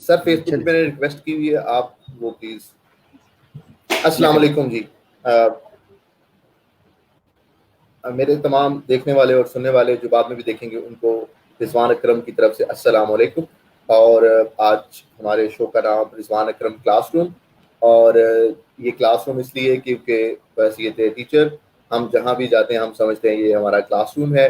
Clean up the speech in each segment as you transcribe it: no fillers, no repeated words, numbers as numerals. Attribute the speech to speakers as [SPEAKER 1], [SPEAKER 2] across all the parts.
[SPEAKER 1] Sir Facebook पे मैंने request की हुई है, आप वो प्लीज। अस्सलाम वालेकुम जी। मेरे तमाम देखने वाले और सुनने वाले जो बाद में भी देखेंगे उनको रिजवान अकरम की तरफ से अस्सलाम वालेकुम। और आज हमारे शो का नाम रिजवान अकरम क्लासरूम, और ये क्लासरूम इसलिए क्योंकि बहैसियत टीचर हम जहाँ भी जाते हैं हम समझते हैं ये हमारा क्लासरूम है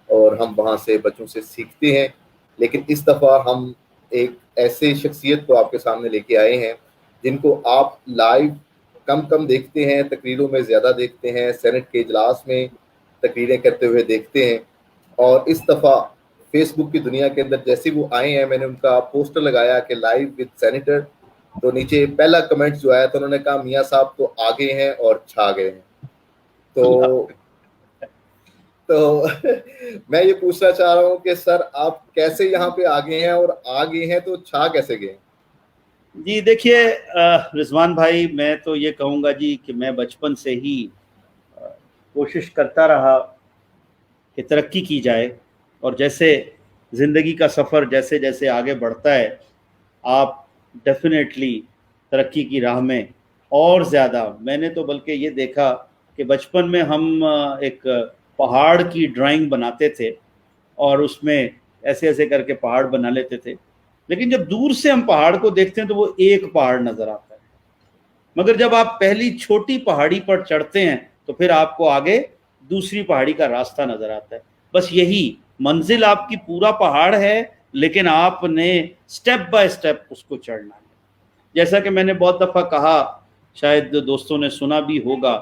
[SPEAKER 1] और हम वहाँ से बच्चों से सीखते हैं। लेकिन इस दफ़ा हम एक ऐसे शख्सियत को आपके सामने लेके आए हैं जिनको आप लाइव कम कम देखते हैं, तकरीरों में ज़्यादा देखते हैं, सेनेट के इजलास में तकरीरें करते हुए देखते हैं। और इस दफ़ा फेसबुक की दुनिया के अंदर जैसे वो आए हैं, मैंने उनका पोस्टर लगाया कि लाइव विद सेनेटर, तो नीचे पहला कमेंट जो आया तो उन्होंने कहा मियाँ साहब तो आगे हैं और छा गए हैं। तो मैं ये पूछना चाह रहा हूँ कि सर आप कैसे यहाँ पे आगे हैं, और आगे हैं तो छा कैसे गए?
[SPEAKER 2] जी देखिए रिजवान भाई, मैं तो ये कहूँगा जी कि मैं बचपन से ही कोशिश करता रहा कि तरक्की की जाए, और जैसे ज़िंदगी का सफ़र जैसे जैसे आगे बढ़ता है आप डेफिनेटली तरक्की की राह में और ज़्यादा। मैंने तो बल्कि ये देखा कि बचपन में हम एक पहाड़ की ड्राइंग बनाते थे और उसमें ऐसे ऐसे करके पहाड़ बना लेते थे, लेकिन जब दूर से हम पहाड़ को देखते हैं तो वो एक पहाड़ नज़र आता है, मगर जब आप पहली छोटी पहाड़ी पर चढ़ते हैं तो फिर आपको आगे दूसरी पहाड़ी का रास्ता नज़र आता है। बस यही मंजिल आपकी पूरा पहाड़ है, लेकिन आपने स्टेप बाय स्टेप उसको चढ़ना है। जैसा कि मैंने बहुत दफ़ा कहा, शायद दोस्तों ने सुना भी होगा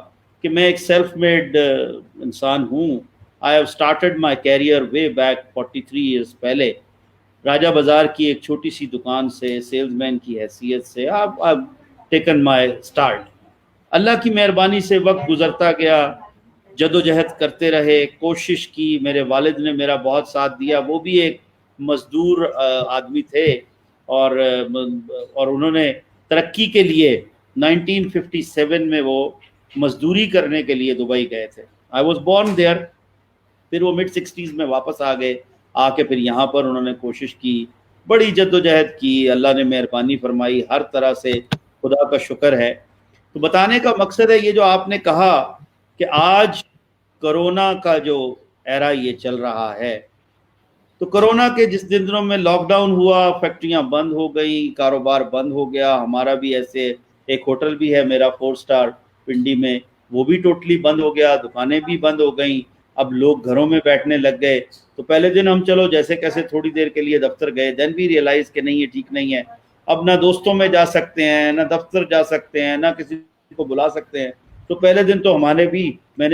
[SPEAKER 2] कि मैं एक सेल्फ मेड इंसान हूँ। I have started my career way back 43 years पहले, राजा बाज़ार की एक छोटी सी दुकान से सेल्समैन की हैसियत से अब टेकन माई स्टार्ट। अल्लाह की मेहरबानी से वक्त गुजरता गया, जदोजहद करते रहे, कोशिश की। मेरे वालिद ने मेरा बहुत साथ दिया, वो भी एक मज़दूर आदमी थे और उन्होंने तरक्की के लिए 1957 में वो मजदूरी करने के लिए दुबई गए थे। I was born there. फिर वो मिड 60s में वापस आ गए, आके फिर यहाँ पर उन्होंने कोशिश की, बड़ी जद्दोजहद की, अल्लाह ने मेहरबानी फरमाई, हर तरह से खुदा का शुक्र है। तो बताने का मकसद है ये जो आपने कहा कि आज कोरोना का जो एरा ये चल रहा है, तो कोरोना के जिस दिनों में लॉकडाउन हुआ, फैक्ट्रियां बंद हो गई, कारोबार बंद हो गया। हमारा भी ऐसे एक होटल भी है मेरा 4 स्टार पिंडी में, वो भी टोटली बंद हो गया, दुकानें भी बंद हो गई। अब लोग घरों में बैठने लग गए। तो पहले दिन हम चलो जैसे कैसे थोड़ी देर के लिए दफ्तर गए, देन भी रियलाइज कि नहीं ये ठीक नहीं है। अब ना दोस्तों में जा सकते हैं, ना दफ्तर जा सकते हैं, ना किसी को बुला सकते हैं। तो पहले दिन तो मैंने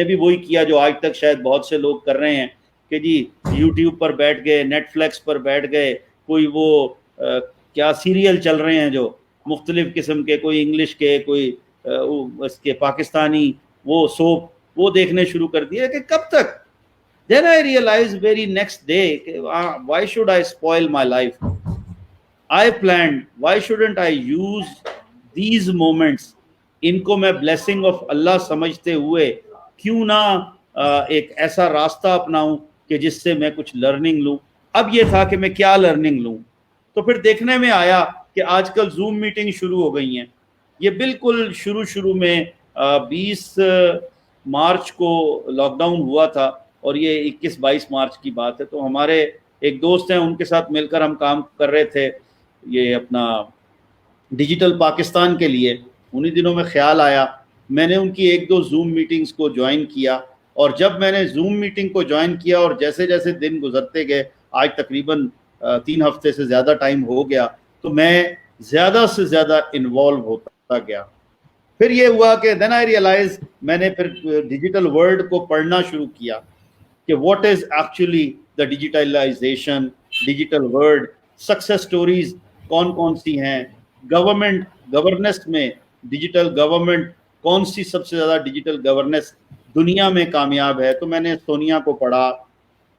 [SPEAKER 2] भी वही किया जो आज तक शायद बहुत से लोग कर रहे हैं कि जी यूट्यूब पर बैठ गए, नेटफ्लिक्स पर बैठ गए, कोई वो क्या सीरियल चल रहे हैं जो मुख्तलिफ किस्म के, कोई इंग्लिश के, कोई इसके पाकिस्तानी वो सोप, वो देखने शुरू कर दिए कि कब तक। Then I realized very next day, why should I spoil my life? I planned, why shouldn't I use these moments? इनको मैं ब्लेसिंग ऑफ अल्लाह समझते हुए क्यों ना एक ऐसा रास्ता अपनाऊं कि जिससे मैं कुछ लर्निंग लूं। अब ये था कि मैं क्या लर्निंग लूं, तो फिर देखने में आया कि आजकल जूम मीटिंग शुरू हो गई हैं। ये बिल्कुल शुरू में 20 मार्च को लॉकडाउन हुआ था और ये 21-22 मार्च की बात है। तो हमारे एक दोस्त हैं, उनके साथ मिलकर हम काम कर रहे थे ये अपना डिजिटल पाकिस्तान के लिए। उन्हीं दिनों में ख्याल आया, मैंने उनकी 1-2 जूम मीटिंग्स को ज्वाइन किया, और जब मैंने जूम मीटिंग को ज्वाइन किया और जैसे जैसे दिन गुजरते गए, आज तकरीबन 3 हफ्ते से ज़्यादा टाइम हो गया, तो मैं ज़्यादा से ज़्यादा इन्वॉल्व होता गया। फिर ये हुआ कि देन आई रियलाइज, मैंने फिर डिजिटल वर्ल्ड को पढ़ना शुरू किया कि what is actually the digitalisation, digital world, success stories कौन कौन सी हैं, गवर्नेंस में डिजिटल गवर्नमेंट कौन सी सबसे ज़्यादा डिजिटल गवर्नेंस दुनिया में कामयाब है। तो मैंने सोनिया को पढ़ा।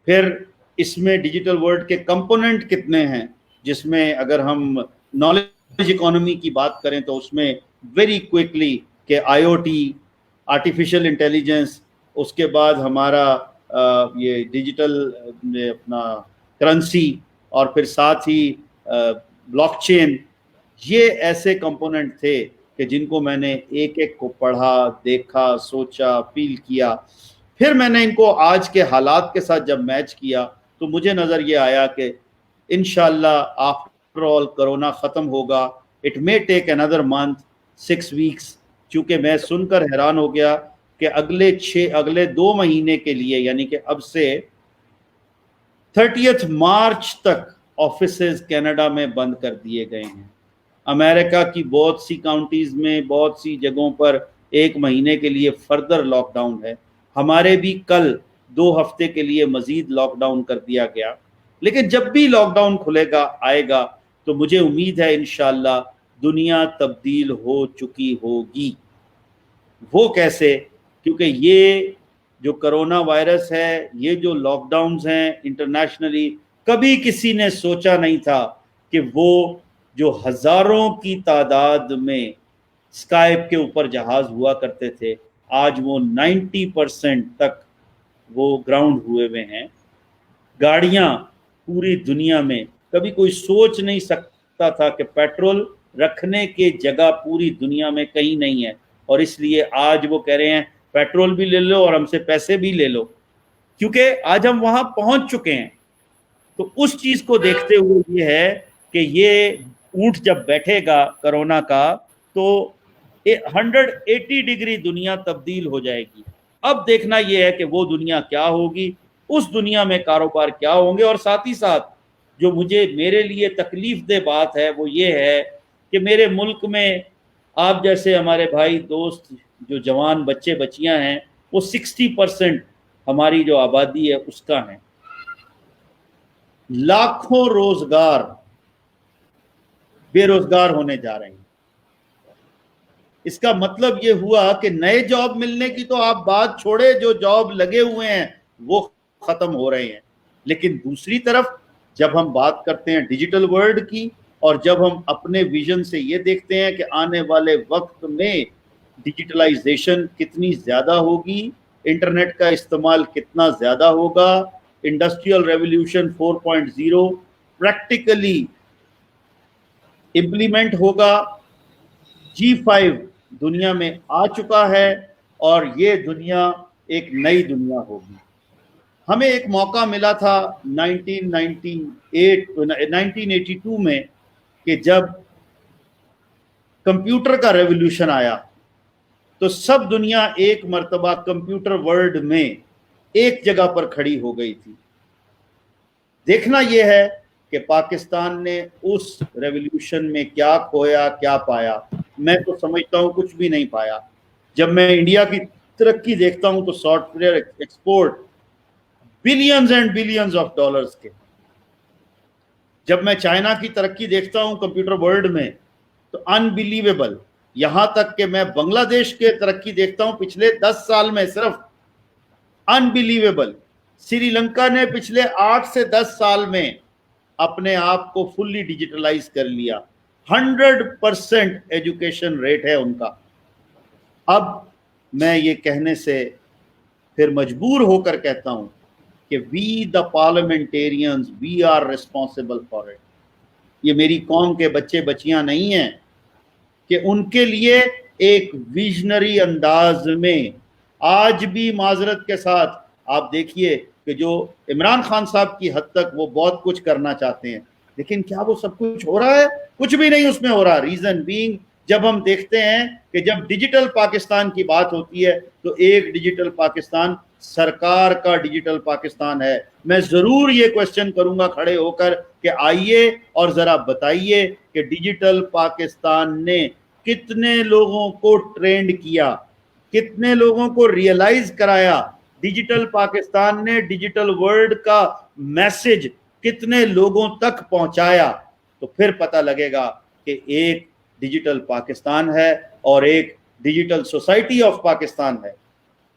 [SPEAKER 2] फिर इसमें डिजिटल वर्ल्ड के कंपोनेंट कितने हैं, जिसमें अगर हम नॉलेज इकोनॉमी की बात करें तो उसमें वेरी क्विकली के आईओटी, आर्टिफिशियल इंटेलिजेंस, उसके बाद हमारा ये डिजिटल अपना करेंसी, और फिर साथ ही ब्लॉकचेन, ये ऐसे कंपोनेंट थे कि जिनको मैंने एक एक को पढ़ा, देखा, सोचा, फील किया। फिर मैंने इनको आज के हालात के साथ जब मैच किया तो मुझे नज़र ये आया कि इंशाल्लाह आफ्टर ऑल कोरोना ख़त्म होगा। It may take another month, 6 weeks. चूँकि मैं सुनकर हैरान हो गया कि अगले 2 महीने के लिए, यानी कि अब से 30 मार्च तक ऑफिसेज कनाडा में बंद कर दिए गए हैं। अमेरिका की बहुत सी काउंटीज में, बहुत सी जगहों पर 1 महीने के लिए फर्दर लॉकडाउन है। हमारे भी कल 2 हफ्ते के लिए मजीद लॉकडाउन कर दिया गया। लेकिन जब भी लॉकडाउन खुलेगा आएगा तो मुझे उम्मीद है इंशाल्लाह दुनिया तब्दील हो चुकी होगी। वो कैसे? क्योंकि ये जो कोरोना वायरस है, ये जो लॉकडाउन्स हैं इंटरनेशनली, कभी किसी ने सोचा नहीं था कि वो जो हजारों की तादाद में स्काइप के ऊपर जहाज हुआ करते थे, आज वो 90% तक वो ग्राउंड हुए हुए हैं। गाड़ियां पूरी दुनिया में, कभी कोई सोच नहीं सकता था कि पेट्रोल रखने की जगह पूरी दुनिया में कहीं नहीं है, और इसलिए आज वो कह रहे हैं पेट्रोल भी ले लो और हमसे पैसे भी ले लो, क्योंकि आज हम वहां पहुंच चुके हैं। तो उस चीज को देखते हुए ये है कि ये ऊंट जब बैठेगा कोरोना का तो 180 डिग्री दुनिया तब्दील हो जाएगी। अब देखना यह है कि वो दुनिया क्या होगी, उस दुनिया में कारोबार क्या होंगे। और साथ ही साथ जो मेरे लिए तकलीफ दे बात है वो ये है कि मेरे मुल्क में आप जैसे हमारे भाई दोस्त जो जवान बच्चे बच्चियां हैं, वो 60% हमारी जो आबादी है उसका है। लाखों रोजगार बेरोजगार होने जा रहे हैं। इसका मतलब ये हुआ कि नए जॉब मिलने की तो आप बात छोड़े, जो जॉब लगे हुए हैं वो खत्म हो रहे हैं। लेकिन दूसरी तरफ जब हम बात करते हैं डिजिटल वर्ल्ड की, और जब हम अपने विजन से ये देखते हैं कि आने वाले वक्त में डिजिटलाइजेशन कितनी ज़्यादा होगी, इंटरनेट का इस्तेमाल कितना ज़्यादा होगा, इंडस्ट्रियल रेवोल्यूशन 4.0 प्रैक्टिकली इम्प्लीमेंट होगा, G5 दुनिया में आ चुका है और ये दुनिया एक नई दुनिया होगी। हमें एक मौका मिला था 1982 में कि जब कंप्यूटर का रेवोल्यूशन आया तो सब दुनिया एक मर्तबा कंप्यूटर वर्ल्ड में एक जगह पर खड़ी हो गई थी। देखना यह है कि पाकिस्तान ने उस रेवोल्यूशन में क्या खोया क्या पाया। मैं तो समझता हूं कुछ भी नहीं पाया। जब मैं इंडिया की तरक्की देखता हूं तो software export billions and billions of dollars के। जब मैं चाइना की तरक्की देखता हूं कंप्यूटर वर्ल्ड में तो अनबिलीवेबल। यहां तक कि मैं बांग्लादेश के तरक्की देखता हूं पिछले 10 साल में, सिर्फ अनबिलीवेबल। श्रीलंका ने पिछले 8 से 10 साल में अपने आप को फुल्ली डिजिटलाइज कर लिया। 100% एजुकेशन रेट है उनका। अब मैं ये कहने से फिर मजबूर होकर कहता हूं कि we the parliamentarians we are responsible for it. ये मेरी कौम के बच्चे बच्चियां नहीं हैं कि उनके लिए एक विजनरी अंदाज में आज भी माजरत के साथ आप देखिए कि जो इमरान खान साहब की हद तक वो बहुत कुछ करना चाहते हैं, लेकिन क्या वो सब कुछ हो रहा है? कुछ भी नहीं उसमें हो रहा। रीजन बीइंग, जब हम देखते हैं कि जब डिजिटल पाकिस्तान की बात होती है तो एक डिजिटल पाकिस्तान सरकार का डिजिटल पाकिस्तान है। मैं जरूर ये क्वेश्चन करूंगा खड़े होकर कि आइए और जरा बताइए कि डिजिटल पाकिस्तान ने कितने लोगों को ट्रेंड किया, कितने लोगों को रियलाइज कराया, डिजिटल पाकिस्तान ने डिजिटल वर्ल्ड का मैसेज कितने लोगों तक पहुंचाया। तो फिर पता लगेगा कि एक डिजिटल पाकिस्तान है और एक डिजिटल सोसाइटी ऑफ पाकिस्तान है।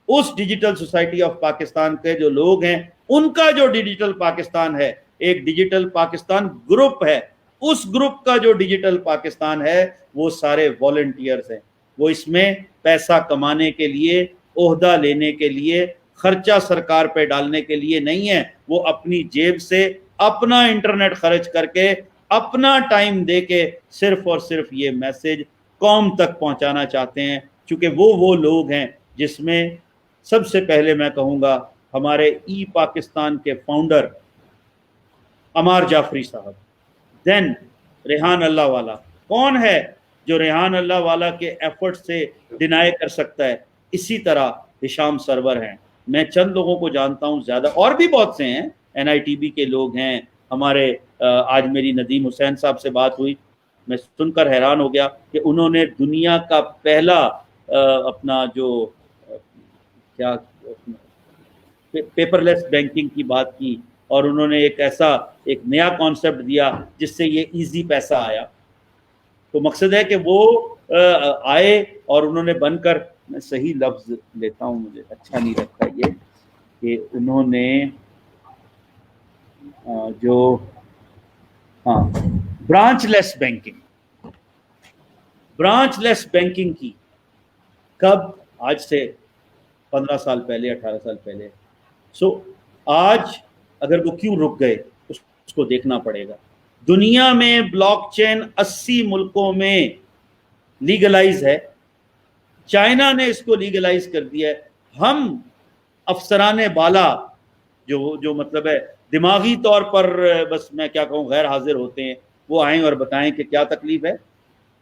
[SPEAKER 2] उस डिजिटल सोसाइटी ऑफ पाकिस्तान के जो लोग हैं उनका जो डिजिटल पाकिस्तान है, एक डिजिटल पाकिस्तान ग्रुप है। उस ग्रुप का जो डिजिटल पाकिस्तान है वो सारे वॉलंटियर्स हैं। वो इसमें पैसा कमाने के लिए, ओहदा लेने के लिए, खर्चा सरकार पे डालने के लिए नहीं है। वो अपनी जेब से अपना इंटरनेट खर्च करके अपना टाइम देके सिर्फ और सिर्फ ये मैसेज कौम तक पहुंचाना चाहते हैं, क्योंकि वो लोग हैं जिसमें सबसे पहले मैं कहूँगा हमारे ई पाकिस्तान के फाउंडर अमार जाफरी साहब, देन रेहान अल्लाह वाला। कौन है जो रेहान अल्लाह वाला के एफर्ट से डिनाई कर सकता है? इसी तरह हिशाम सरवर हैं। मैं चंद लोगों को जानता हूँ, ज़्यादा और भी बहुत से हैं, NITB के लोग हैं हमारे। आज मेरी नदीम हुसैन साहब से बात हुई, मैं सुनकर हैरान हो गया कि उन्होंने दुनिया का पहला अपना जो क्या पेपरलेस बैंकिंग की बात की, और उन्होंने एक नया कॉन्सेप्ट दिया जिससे ये इजी पैसा आया। तो मकसद है कि वो आए और उन्होंने बनकर, मैं सही लफ्ज लेता हूँ, मुझे अच्छा नहीं लगता ये, कि उन्होंने जो ब्रांचलेस बैंकिंग की, कब? आज से 15 साल पहले, 18 साल पहले। आज अगर वो क्यों रुक गए उसको देखना पड़ेगा। दुनिया में ब्लॉकचेन 80 मुल्कों में लीगलाइज है, चाइना ने इसको लीगलाइज कर दिया है। हम अफसराने बाला जो मतलब है दिमागी तौर पर बस मैं क्या कहूँ गैर हाजिर होते हैं, वो आएं और बताएं कि क्या तकलीफ है।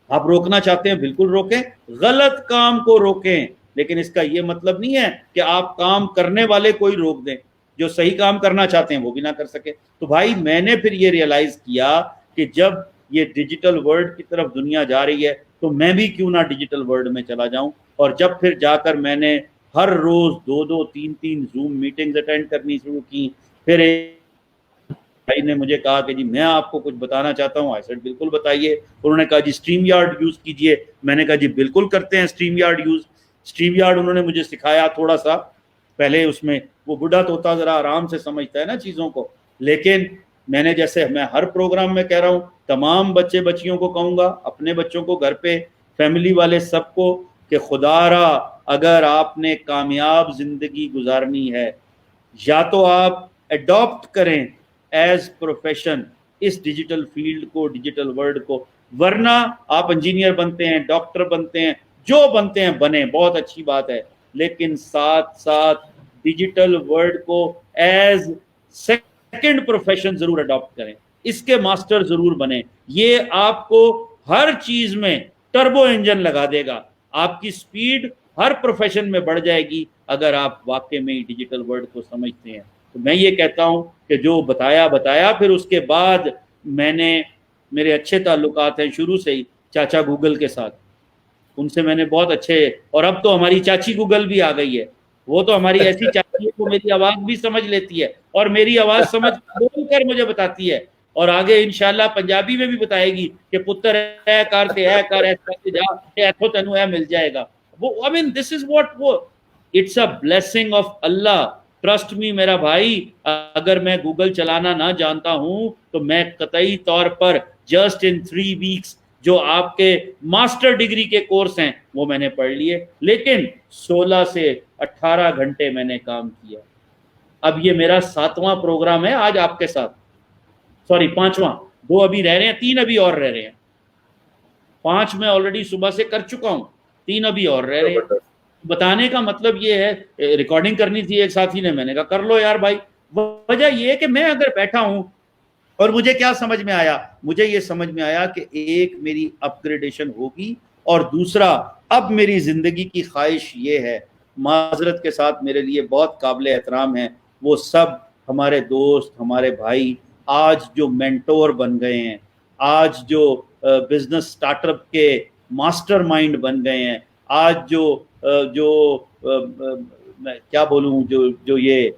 [SPEAKER 2] आप रोकना चाहते हैं, बिल्कुल रोकें, गलत काम को रोकें, लेकिन इसका ये मतलब नहीं है कि आप काम करने वाले को ही रोक दें, जो सही काम करना चाहते हैं वो भी ना कर सके। तो भाई मैंने फिर ये रियलाइज किया कि जब ये डिजिटल वर्ल्ड की तरफ दुनिया जा रही है तो मैं भी क्यों ना डिजिटल वर्ल्ड में चला जाऊं। और जब फिर जाकर मैंने हर रोज 2-2, 3-3 जूम मीटिंग्स अटेंड करनी शुरू की, फिर भाई ने मुझे कहा कि जी मैं आपको कुछ बताना चाहता हूँ। आई सेड बिल्कुल बताइए। उन्होंने कहा जी स्ट्रीम यार्ड यूज कीजिए। मैंने कहा जी बिल्कुल करते हैं stream yard use. Stream yard उन्होंने मुझे सिखाया थोड़ा सा, पहले उसमें वो बुढ़ा तोता जरा आराम से समझता है ना चीजों को, लेकिन मैंने जैसे मैं हर प्रोग्राम में कह रहा हूँ, तमाम बच्चे बच्चियों को कहूंगा, अपने बच्चों को, घर पे फैमिली वाले सबको, कि खुदारा अगर आपने कामयाब जिंदगी गुजारनी है, या तो आप अडॉप्ट करें एज प्रोफेशन इस डिजिटल फील्ड को, डिजिटल वर्ल्ड को, वरना आप इंजीनियर बनते हैं, डॉक्टर बनते हैं, जो बनते हैं बने, बहुत अच्छी बात है, लेकिन साथ साथ डिजिटल वर्ल्ड को एज सेकंड प्रोफेशन जरूर अडॉप्ट करें, इसके मास्टर जरूर बने। ये आपको हर चीज में टर्बो इंजन लगा देगा, आपकी स्पीड हर प्रोफेशन में बढ़ जाएगी अगर आप वाकई में डिजिटल वर्ल्ड को समझते हैं। तो मैं ये कहता हूं कि जो बताया, फिर उसके बाद मेरे अच्छे ताल्लुकात हैं शुरू से ही चाचा गूगल के साथ, उनसे मैंने बहुत अच्छे, और अब तो हमारी चाची गूगल भी आ गई है। वो तो हमारी ऐसी चाची है, वो मेरी आवाज भी समझ लेती है और मेरी आवाज समझ बोलकर मुझे बताती है, और आगे इंशाल्लाह पंजाबी में भी बताएगी कि पुत्र है करते है कर ऐसे जा ऐथो तेनू है मिल जाएगा। वो I mean this is what वो it's a blessing of Allah. Trust me मेरा भाई, अगर मैं गूगल चलाना ना जानता हूं तो मैं कतई तौर पर जस्ट इन 3 वीक्स जो आपके मास्टर डिग्री के कोर्स हैं वो मैंने पढ़ लिए, लेकिन 16 से 18 घंटे मैंने काम किया। अब ये मेरा 7वां प्रोग्राम है आज आपके साथ, सॉरी 5वां, 2 अभी रह रहे हैं, 3 अभी और रह रहे हैं। 5 में ऑलरेडी सुबह से कर चुका हूं, 3 अभी और रह रहे हैं। बताने का मतलब ये है, रिकॉर्डिंग करनी थी एक साथी ने, मैंने कहा कर लो यार भाई। वजह ये है कि मैं अगर बैठा हूं, और मुझे क्या समझ में आया, मुझे ये समझ में आया कि एक मेरी अपग्रेडेशन होगी, और दूसरा अब मेरी जिंदगी की ख्वाहिश ये है, माजरत के साथ मेरे लिए बहुत काबिल एहतराम है वो सब हमारे दोस्त, हमारे भाई आज जो मेंटोर बन गए हैं, आज जो बिजनेस स्टार्टअप के मास्टरमाइंड बन गए हैं, आज जो मैं क्या बोलूं, जो ये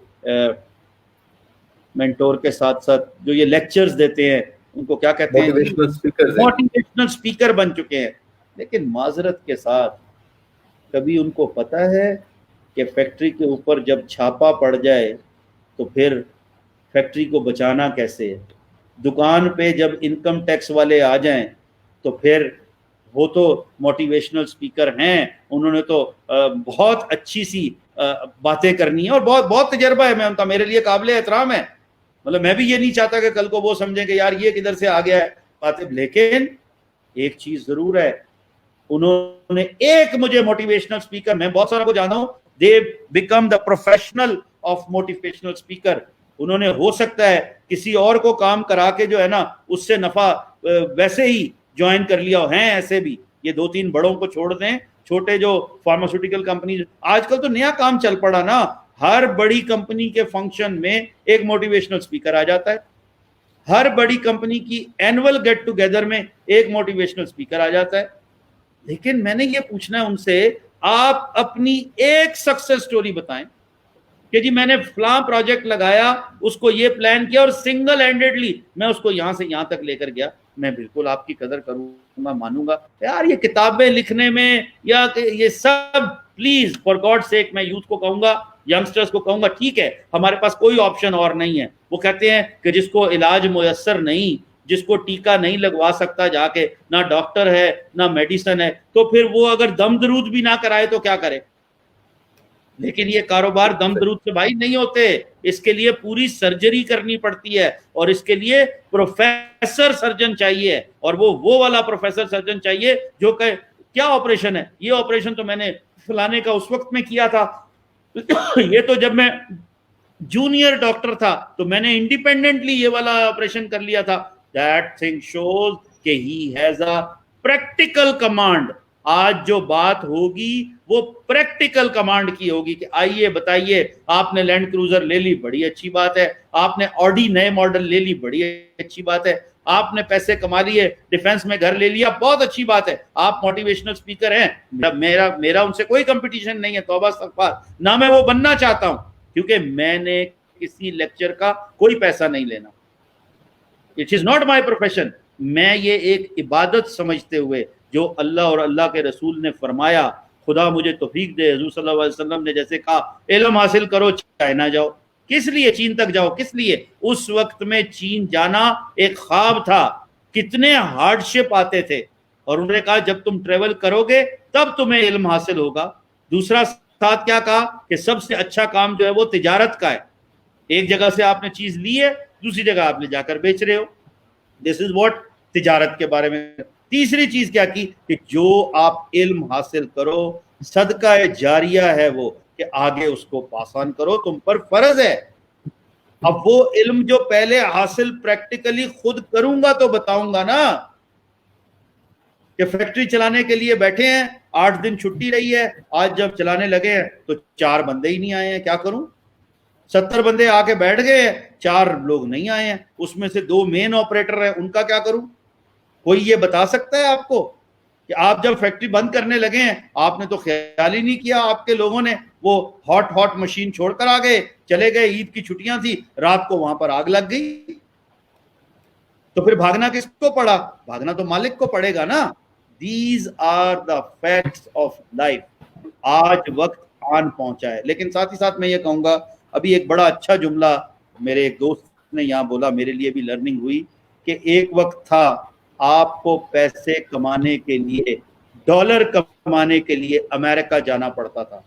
[SPEAKER 2] मेंटोर के साथ साथ जो ये लेक्चर्स देते हैं, उनको क्या कहते हैं, मोटिवेशनल स्पीकर बन चुके हैं। लेकिन माजरत के साथ कभी उनको पता है कि फैक्ट्री के ऊपर जब छापा पड़ जाए तो फिर फैक्ट्री को बचाना कैसे है, दुकान पे जब इनकम टैक्स वाले आ जाएं तो फिर वो तो मोटिवेशनल स्पीकर हैं, उन्होंने तो बहुत अच्छी सी बातें करनी है और बहुत बहुत तजर्बा है, मैं उनका मेरे लिए काबिल एहतराम है। मतलब मैं भी ये नहीं चाहता कि कल को वो समझें कि यार ये किधर से आ गया है, बातें, लेकिन एक चीज जरूर है, उन्होंने एक मुझे मोटिवेशनल स्पीकर, मैं बहुत सारा को जानता हूं, they become the professional of motivational speaker. उन्होंने हो सकता है किसी और को काम करा के जो है ना उससे नफा वैसे ही ज्वाइन कर लिया हो, हैं ऐसे भी। ये 2-3 बड़ों को छोड़ दें, छोटे जो फार्मास्यूटिकल कंपनी, आजकल तो नया काम चल पड़ा ना, हर बड़ी कंपनी के फंक्शन में एक मोटिवेशनल स्पीकर आ जाता है, हर बड़ी कंपनी की एनुअल गेट टुगेदर में एक मोटिवेशनल स्पीकर आ जाता है। लेकिन मैंने ये पूछना है उनसे, आप अपनी एक सक्सेस स्टोरी बताएं कि जी मैंने फलां प्रोजेक्ट लगाया, उसको ये प्लान किया और सिंगल हैंडेडली मैं उसको यहां से यहां तक लेकर गया। मैं बिल्कुल आपकी कदर करूंगा, मानूंगा यार, ये किताबें लिखने में या ये सब, प्लीज फॉर गॉड सेक, मैं यूथ को कहूंगा, यंगस्टर्स को कहूंगा, ठीक है हमारे पास कोई ऑप्शन और नहीं है। वो कहते हैं कि जिसको इलाज मुयस्सर नहीं, जिसको टीका नहीं लगवा सकता जाके, ना डॉक्टर है ना मेडिसिन है, तो फिर वो अगर दम दरूद भी ना कराए तो क्या करे। लेकिन ये कारोबार दम दरूद से भाई नहीं होते, इसके लिए पूरी सर्जरी करनी पड़ती है और इसके लिए प्रोफेसर सर्जन चाहिए, और वो वाला प्रोफेसर सर्जन चाहिए जो कहे क्या ऑपरेशन है, ये ऑपरेशन तो मैंने फलाने का उस वक्त में किया था, ये तो जब मैं जूनियर डॉक्टर था तो मैंने इंडिपेंडेंटली ये वाला ऑपरेशन कर लिया था। दैट थिंग शोज कि he has a practical command. आज जो बात होगी वो प्रैक्टिकल कमांड की होगी कि आइए बताइए, आपने लैंड क्रूजर ले ली, बड़ी अच्छी बात है, आपने ऑडी नए मॉडल ले ली, बड़ी अच्छी बात है, आपने पैसे कमा लिए, डिफेंस में घर ले लिया, बहुत अच्छी बात है, आप मोटिवेशनल स्पीकर हैं। मेरा उनसे कोई कंपटीशन नहीं है, तौबा इस्तगफार, ना मैं वो बनना चाहता हूं, क्योंकि मैंने किसी लेक्चर का कोई पैसा नहीं लेना, it is not my profession. मैं ये एक इबादत समझते हुए, जो अल्लाह और अल्लाह के रसूल ने फरमाया, खुदा मुझे तौफीक दे, हुजूर सल्लल्लाहु अलैहि वसल्लम ने जैसे कहा, इल्म हासिल करो चाइना जाओ। किस लिए चीन तक जाओ, किस लिए? उस वक्त में चीन जाना एक ख्वाब था, कितने हार्डशिप आते थे, और उन्होंने कहा जब तुम ट्रेवल करोगे तब तुम्हें इल्म हासिल होगा। दूसरा साथ क्या कहा कि सबसे अच्छा काम जो है वो तिजारत का है, एक जगह से आपने चीज ली है, दूसरी जगह आप ले जाकर बेच रहे हो, दिस इज व्हाट तिजारत के बारे में। तीसरी चीज क्या की कि जो आप इल्म हासिल करो, सदका जारिया है वो, कि आगे उसको पास ऑन करो, तुम पर फर्ज है। अब वो इल्म जो पहले हासिल प्रैक्टिकली खुद करूंगा तो बताऊंगा ना, कि फैक्ट्री चलाने के लिए बैठे हैं, 8 दिन छुट्टी रही है, आज जब चलाने लगे हैं तो 4 बंदे ही नहीं आए हैं, क्या करूं? 70 बंदे आके बैठ गए हैं, 4 लोग नहीं आए हैं, उसमें से 2 मेन ऑपरेटर है, उनका क्या करूं? कोई ये बता सकता है आपको कि आप जब फैक्ट्री बंद करने लगे हैं, आपने तो ख्याल ही नहीं किया, आपके लोगों ने वो हॉट मशीन छोड़कर आ गए, चले गए, ईद की छुट्टियां थी, रात को वहां पर आग लग गई, तो फिर भागना किसको पड़ा? भागना तो मालिक को पड़ेगा ना। These are the facts of life. आज वक्त आन पहुंचा है। लेकिन साथ ही साथ मैं ये कहूंगा, अभी एक बड़ा अच्छा जुमला मेरे एक दोस्त ने यहाँ बोला, मेरे लिए भी लर्निंग हुई, कि एक वक्त था आपको पैसे कमाने के लिए, डॉलर कमाने के लिए अमेरिका जाना पड़ता था।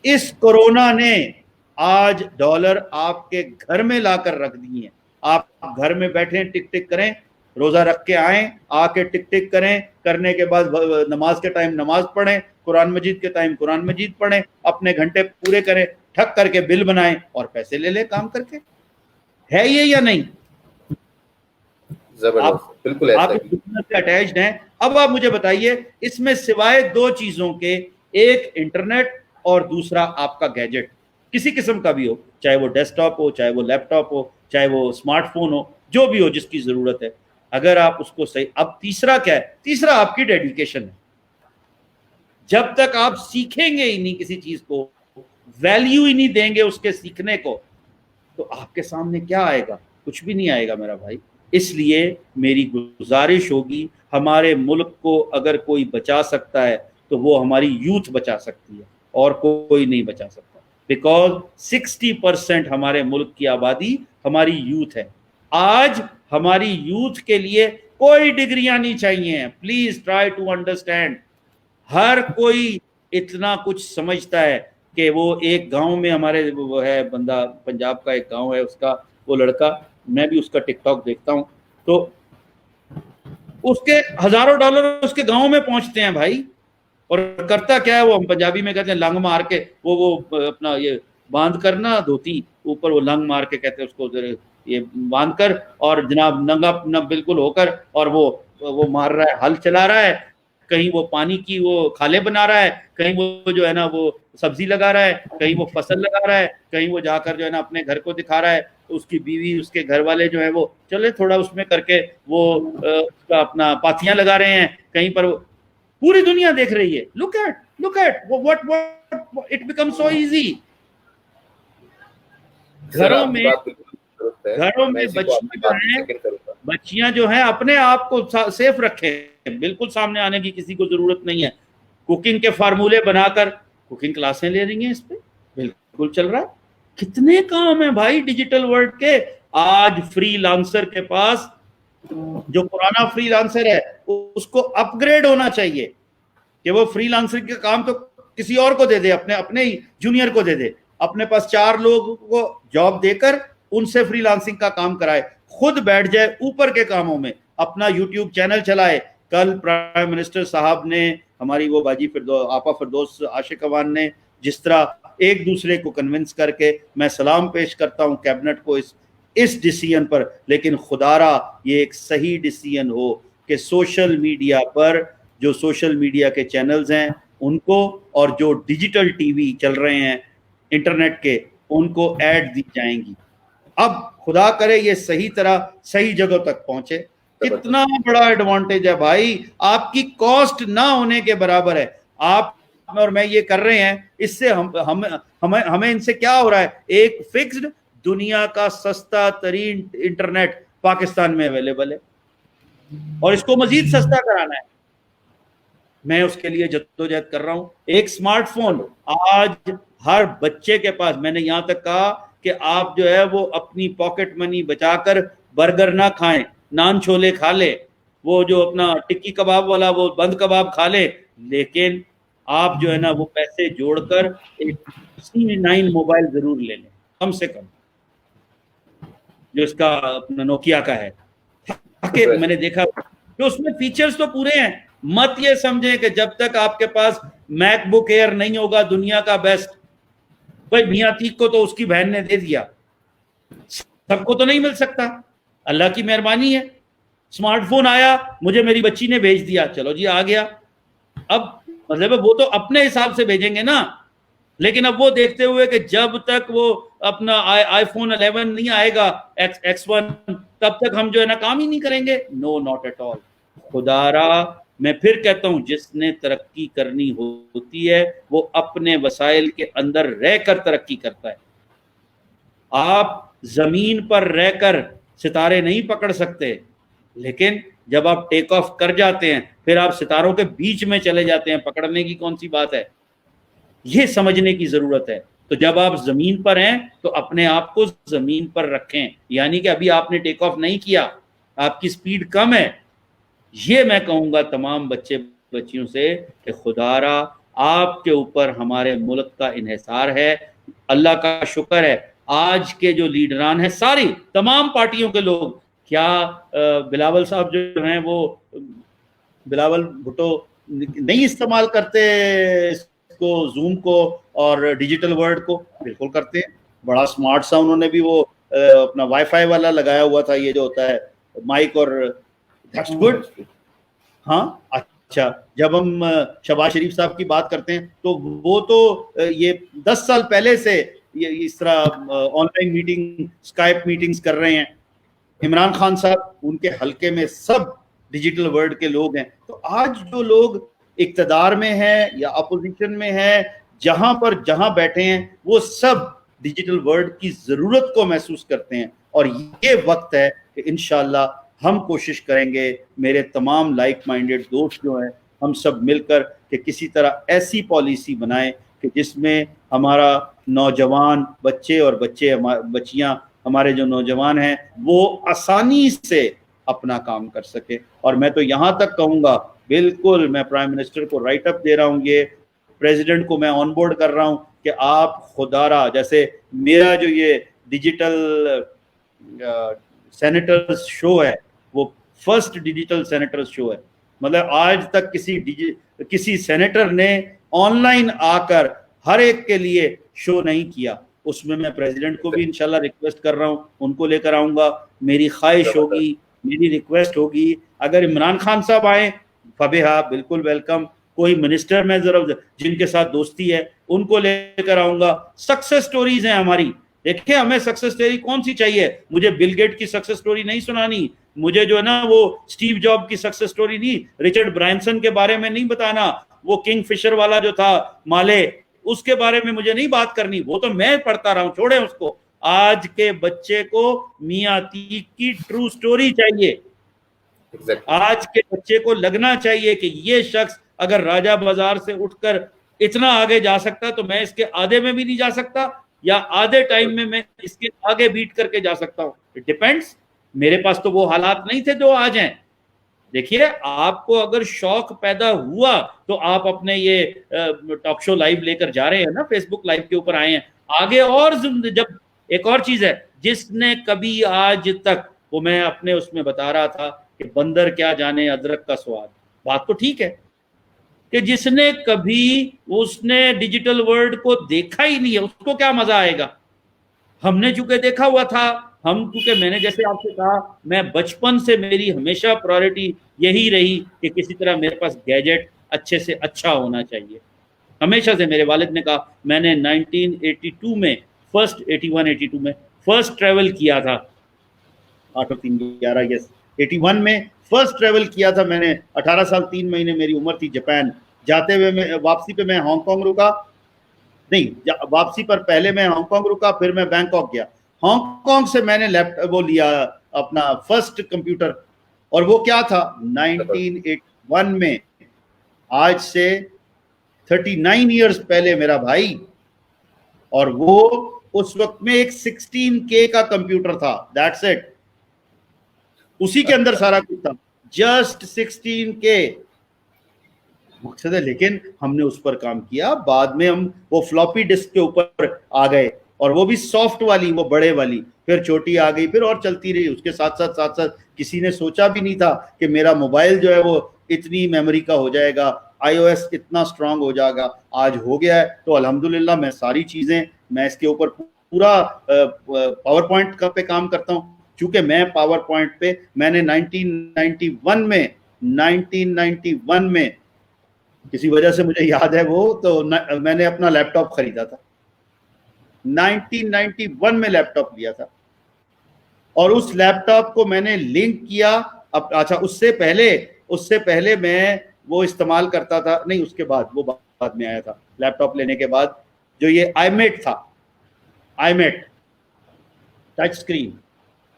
[SPEAKER 2] इस कोरोना ने आज डॉलर आपके घर में लाकर रख दिए हैं। आप घर में बैठे टिक टिक करें, रोजा रख के आए, आके टिक टिक करें, करने के बाद नमाज के टाइम नमाज पढ़ें, कुरान मजीद के टाइम कुरान मजीद पढ़ें, अपने घंटे पूरे करें, ठक करके बिल बनाएं और पैसे ले ले काम करके। है ये या नहीं?
[SPEAKER 1] जबरदस्त, बिल्कुल ऐसा
[SPEAKER 2] आप बिजनेस से अटैच्ड हैं। अब आप मुझे बताइए, इसमें सिवाय 2 चीजों के, एक इंटरनेट और दूसरा आपका गैजेट, किसी किस्म का भी हो, चाहे वो डेस्कटॉप हो, चाहे वो लैपटॉप हो, चाहे वो स्मार्टफोन हो, जो भी हो जिसकी जरूरत है, अगर आप उसको सही। अब तीसरा क्या है? तीसरा आपकी डेडिकेशन है। जब तक आप सीखेंगे ही नहीं किसी चीज को, वैल्यू ही नहीं देंगे उसके सीखने को, तो आपके सामने क्या आएगा? कुछ भी नहीं आएगा मेरा भाई। इसलिए मेरी गुजारिश होगी, हमारे मुल्क को अगर कोई बचा सकता है तो वो हमारी यूथ बचा सकती है, और कोई नहीं बचा सकता। बिकॉज 60% हमारे मुल्क की आबादी हमारी यूथ है। आज हमारी यूथ के लिए कोई डिग्रियां नहीं चाहिए। Please try to understand. हर कोई इतना कुछ समझता है कि वो एक गांव में, हमारे वो है बंदा, पंजाब का एक गांव है, उसका वो लड़का, मैं भी उसका टिकटॉक देखता हूं, तो उसके हजारों डॉलर उसके गांव में पहुंचते हैं भाई। और करता क्या है वो, हम पंजाबी में कहते हैं लंग मार के, वो अपना ये बांध कर ना धोती ऊपर, वो लंग मार के कहते हैं उसको, ये बांध कर और जनाब नंगा न बिल्कुल होकर, और वो मार रहा है, हल चला रहा है, कहीं वो पानी की वो खाले बना रहा है, कहीं वो जो है ना वो सब्जी लगा रहा है, कहीं वो फसल लगा रहा है, कहीं वो जाकर जो है ना अपने घर को दिखा रहा है, उसकी बीवी उसके घर वाले जो है वो चले थोड़ा उसमें करके वो उसका अपना पाथियां लगा रहे हैं, कहीं पर पूरी दुनिया देख रही है। Look at what it become so easy. घरों में बच्चियां जो हैं अपने आप को सेफ रखें, बिल्कुल सामने आने की किसी को जरूरत नहीं है। कुकिंग के फार्मूले बनाकर कुकिंग क्लासें ले रही हैं, इस पे बिल्कुल चल रहा है। कितने काम है भाई डिजिटल वर्ल्ड के। आज फ्रीलांसर के पास, जो पुराना फ्रीलांसर है उसको अपग्रेड होना चाहिए कि वो फ्रीलांसर के काम तो किसी और को दे दे, अपने ही जूनियर को दे दे, अपने पास 4 लोगों को जॉब देकर उनसे फ्रीलांसिंग का काम कराए, खुद बैठ जाए ऊपर के कामों में, अपना यूट्यूब चैनल चलाए। कल प्राइम मिनिस्टर साहब ने, हमारी वो बाजी आपा फिरदौस आशिकवान ने जिस तरह एक दूसरे को कन्विंस करके, मैं सलाम पेश करता हूं कैबिनेट को इस डिसीजन पर, लेकिन खुदारा ये एक सही डिसीजन हो कि सोशल मीडिया पर जो सोशल मीडिया के चैनल्स हैं उनको, और जो डिजिटल टीवी चल रहे हैं इंटरनेट के, उनको ऐड दी जाएंगी। अब खुदा करे ये सही तरह सही जगह तक पहुंचे। कितना बड़ा एडवांटेज है भाई, आपकी कॉस्ट ना होने के बराबर है। आप और मैं ये कर रहे हैं, इससे हमें इनसे क्या हो रहा है, एक फिक्स्ड दुनिया का सस्ता तरीन इंटरनेट पाकिस्तान में अवेलेबल है और इसको मजीद सस्ता कराना है। मैं उसके लिए जद्दोजहद कर रहा हूं। एक स्मार्टफोन आज हर बच्चे के पास, मैंने यहां तक कहा कि आप जो है वो अपनी पॉकेट मनी बचाकर बर्गर ना खाएं, नान छोले खा ले, वो जो अपना टिक्की कबाब वाला वो बंद कबाब खा ले, लेकिन आप जो है ना वो पैसे जोड़कर एक C9 मोबाइल जरूर ले लें, कम से कम, जो इसका अपना नोकिया का है। मैंने देखा कि उसमें फीचर्स तो पूरे हैं। मत ये समझें कि जब तक आपके पास मैकबुक एयर नहीं होगा दुनिया का बेस्ट, भाई मियां तीक को तो उसकी बहन ने दे दिया, सबको तो नहीं मिल सकता, अल्लाह की मेहरबानी है। स्मार्टफोन आया, मुझे मेरी बच्ची ने भेज दिया, चलो जी आ गया। अब मतलब वो तो अपने हिसाब से भेजेंगे ना, लेकिन अब वो देखते हुए कि जब तक वो अपना आईफोन 11 नहीं आएगा X1, तब तक हम जो है ना काम ही नहीं करेंगे। No, not at all. खुदारा मैं फिर कहता हूं, जिसने तरक्की करनी होती है वो अपने वसाइल के अंदर रहकर तरक्की करता है। आप जमीन पर रहकर सितारे नहीं पकड़ सकते, लेकिन जब आप टेक ऑफ कर जाते हैं फिर आप सितारों के बीच में चले जाते हैं, पकड़ने की कौन सी बात है, ये समझने की जरूरत है। तो जब आप जमीन पर हैं तो अपने आप को जमीन पर रखें, यानी कि अभी आपने टेक ऑफ नहीं किया, आपकी स्पीड कम है। ये मैं कहूंगा तमाम बच्चे बच्चियों से कि खुदारा आपके ऊपर हमारे मुल्क का इन्हिसार है। अल्लाह का शुक्र है आज के जो लीडरान हैं, सारी तमाम पार्टियों के लोग, क्या बिलावल साहब जो हैं वो बिलावल भुट्टो नहीं इस्तेमाल करते इसको, जूम को और डिजिटल वर्ल्ड को? बिल्कुल करते हैं, बड़ा स्मार्ट सा उन्होंने भी वो अपना वाईफाई वाला लगाया हुआ था, ये जो होता है माइक, और दैट्स गुड। हाँ अच्छा, जब हम शहबाज शरीफ साहब की बात करते हैं तो वो तो ये 10 साल पहले से ये इस तरह ऑनलाइन मीटिंग, स्काइप मीटिंग्स कर रहे हैं। इमरान खान साहब, उनके हलके में सब डिजिटल वर्ल्ड के लोग हैं। तो आज जो लोग इक्तदार में हैं या अपोजिशन में हैं, जहां पर जहां बैठे हैं, वो सब डिजिटल वर्ल्ड की जरूरत को महसूस करते हैं। और ये वक्त है कि इंशाल्लाह हम कोशिश करेंगे, मेरे तमाम लाइक माइंडेड दोस्त जो हैं, हम सब मिलकर कि किसी तरह ऐसी पॉलिसी बनाएं कि जिसमें हमारा नौजवान बच्चे और बच्चियां, हमारे जो नौजवान हैं वो आसानी से अपना काम कर सके। और मैं तो यहाँ तक कहूँगा, बिल्कुल मैं प्राइम मिनिस्टर को राइट अप दे रहा हूँ, ये प्रेसिडेंट को मैं ऑन बोर्ड कर रहा हूँ कि आप खुदारा, जैसे मेरा जो ये डिजिटल सेनेटर्स शो है वो फर्स्ट डिजिटल सेनेटर शो है। मतलब आज तक किसी सेनेटर ने ऑनलाइन आकर हर एक के लिए शो नहीं किया। उसमें मैं प्रेसिडेंट को भी इंशाल्लाह रिक्वेस्ट कर रहा हूँ, उनको लेकर आऊंगा। मेरी ख्वाहिश होगी, मेरी रिक्वेस्ट होगी, अगर इमरान खान साहब आए फबेहा, बिल्कुल वेलकम। कोई मिनिस्टर में जरा जिनके साथ दोस्ती है उनको लेकर आऊंगा। सक्सेस स्टोरीज हैं हमारी, देखिए हमें सक्सेस स्टोरी कौन सी चाहिए। मुझे बिल गेट की सक्सेस स्टोरी नहीं सुनानी, मुझे जो है ना वो स्टीव जॉब की सक्सेस स्टोरी नहीं, रिचर्ड ब्रांसन के बारे में नहीं बताना, वो किंग फिशर वाला जो था माले, उसके बारे में मुझे नहीं बात करनी, वो तो मैं पढ़ता रहा हूं, छोड़े उसको। आज के बच्चे को मियां अतीक की ट्रू स्टोरी चाहिए। आज के बच्चे को लगना चाहिए कि ये शख्स अगर राजा बाजार से उठकर इतना आगे जा सकता तो मैं इसके आधे में भी नहीं जा सकता, या आधे टाइम में मैं इसके आगे बीट करके जा सकता हूं। It depends. मेरे पास तो वो हालात नहीं थे जो आज हैं। देखिए, आपको अगर शौक पैदा हुआ तो आप अपने ये टॉक शो लाइव लेकर जा रहे हैं ना, फेसबुक लाइव के ऊपर आए हैं आगे। और जब एक और चीज है, जिसने कभी आज तक, वो मैं अपने उसमें बता रहा था कि बंदर क्या जाने अदरक का स्वाद, बात तो ठीक है कि जिसने कभी उसने डिजिटल वर्ल्ड को देखा ही नहीं है उसको क्या मजा आएगा। हमने चूंकि देखा हुआ था, हम क्योंकि मैंने जैसे आपसे कहा, मैं बचपन से मेरी हमेशा प्रायोरिटी यही रही कि किसी तरह मेरे पास गैजेट अच्छे से अच्छा होना चाहिए। हमेशा से मेरे वालिद ने कहा, मैंने 1982 में फर्स्ट 81-82 में फर्स्ट ट्रेवल किया था, 8 और 3 11, यस 81 में फर्स्ट ट्रेवल किया था मैंने। 18 साल 3 महीने मेरी उम्र थी। जापान जाते हुए मैं, वापसी पे मैं हांगकांग रुका, नहीं वापसी पर पहले मैं हांगकांग रुका, फिर मैं बैंकॉक गया। हांगकांग से मैंने लैपटॉप वो लिया अपना फर्स्ट कंप्यूटर, और वो क्या था 1981 में, आज से 39 इयर्स पहले मेरा भाई। और वो उस वक्त में एक 16K का कंप्यूटर था, दैट्स इट, उसी के अंदर सारा कुछ था, जस्ट 16K मकसद है। लेकिन हमने उस पर काम किया, बाद में हम वो फ्लॉपी डिस्क के ऊपर आ गए, और वो भी सॉफ्ट वाली, वो बड़े वाली, फिर छोटी आ गई, फिर और चलती रही। उसके साथ साथ किसी ने सोचा भी नहीं था कि मेरा मोबाइल जो है वो इतनी मेमोरी का हो जाएगा, iOS इतना स्ट्रांग हो जाएगा। आज हो गया है, तो अल्हम्दुलिल्लाह मैं सारी चीजें, मैं इसके ऊपर पूरा पावर पॉइंट का पे काम करता हूँ। चूंकि मैं पावर पॉइंट पे मैंने 1991 में किसी वजह से मुझे याद है वो, तो मैंने अपना लैपटॉप खरीदा था, 1991 में लैपटॉप लिया था, और उस लैपटॉप को मैंने लिंक किया। अब अच्छा, उससे पहले मैं वो इस्तेमाल करता था, नहीं उसके बाद, वो बाद में आया था लैपटॉप लेने के बाद, जो ये iMate था, iMate टच स्क्रीन।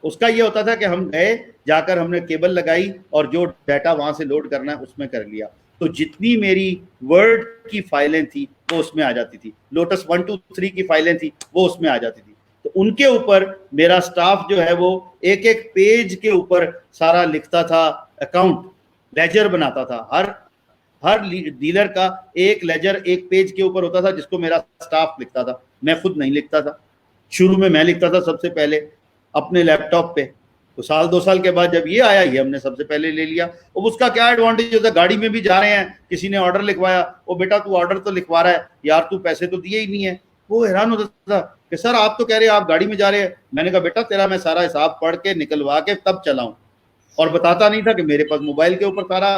[SPEAKER 2] उसका ये होता था कि हम गए, जाकर हमने केबल लगाई और जो डाटा वहां से लोड करना है उसमें कर लिया, तो जितनी मेरी वर्ड की फाइलें थी वो उसमें आ जाती थी, लोटस 1 2 3 की फाइलें थी वो उसमें आ जाती थी। तो उनके ऊपर मेरा स्टाफ जो है वो एक एक पेज के ऊपर सारा लिखता था, अकाउंट लेजर बनाता था। हर डीलर का एक लेजर एक पेज के ऊपर होता था, जिसको मेरा स्टाफ लिखता था, मैं खुद नहीं लिखता था। शुरू में मैं लिखता था सबसे पहले अपने लैपटॉप पे, तो साल 2 साल के बाद जब ये आया, ये हमने सबसे पहले ले लिया। अब उसका क्या एडवांटेज होता है, गाड़ी में भी जा रहे हैं, किसी ने ऑर्डर लिखवाया, ओ बेटा तू ऑर्डर तो लिखवा रहा है यार, तू पैसे तो दिए ही नहीं है। वो हैरान होता था कि सर आप तो कह रहे हैं आप गाड़ी में जा रहे हैं। मैंने कहा बेटा तेरा मैं सारा हिसाब पढ़ के निकलवा के तब चलाऊं, और बताता नहीं था कि मेरे पास मोबाइल के ऊपर सारा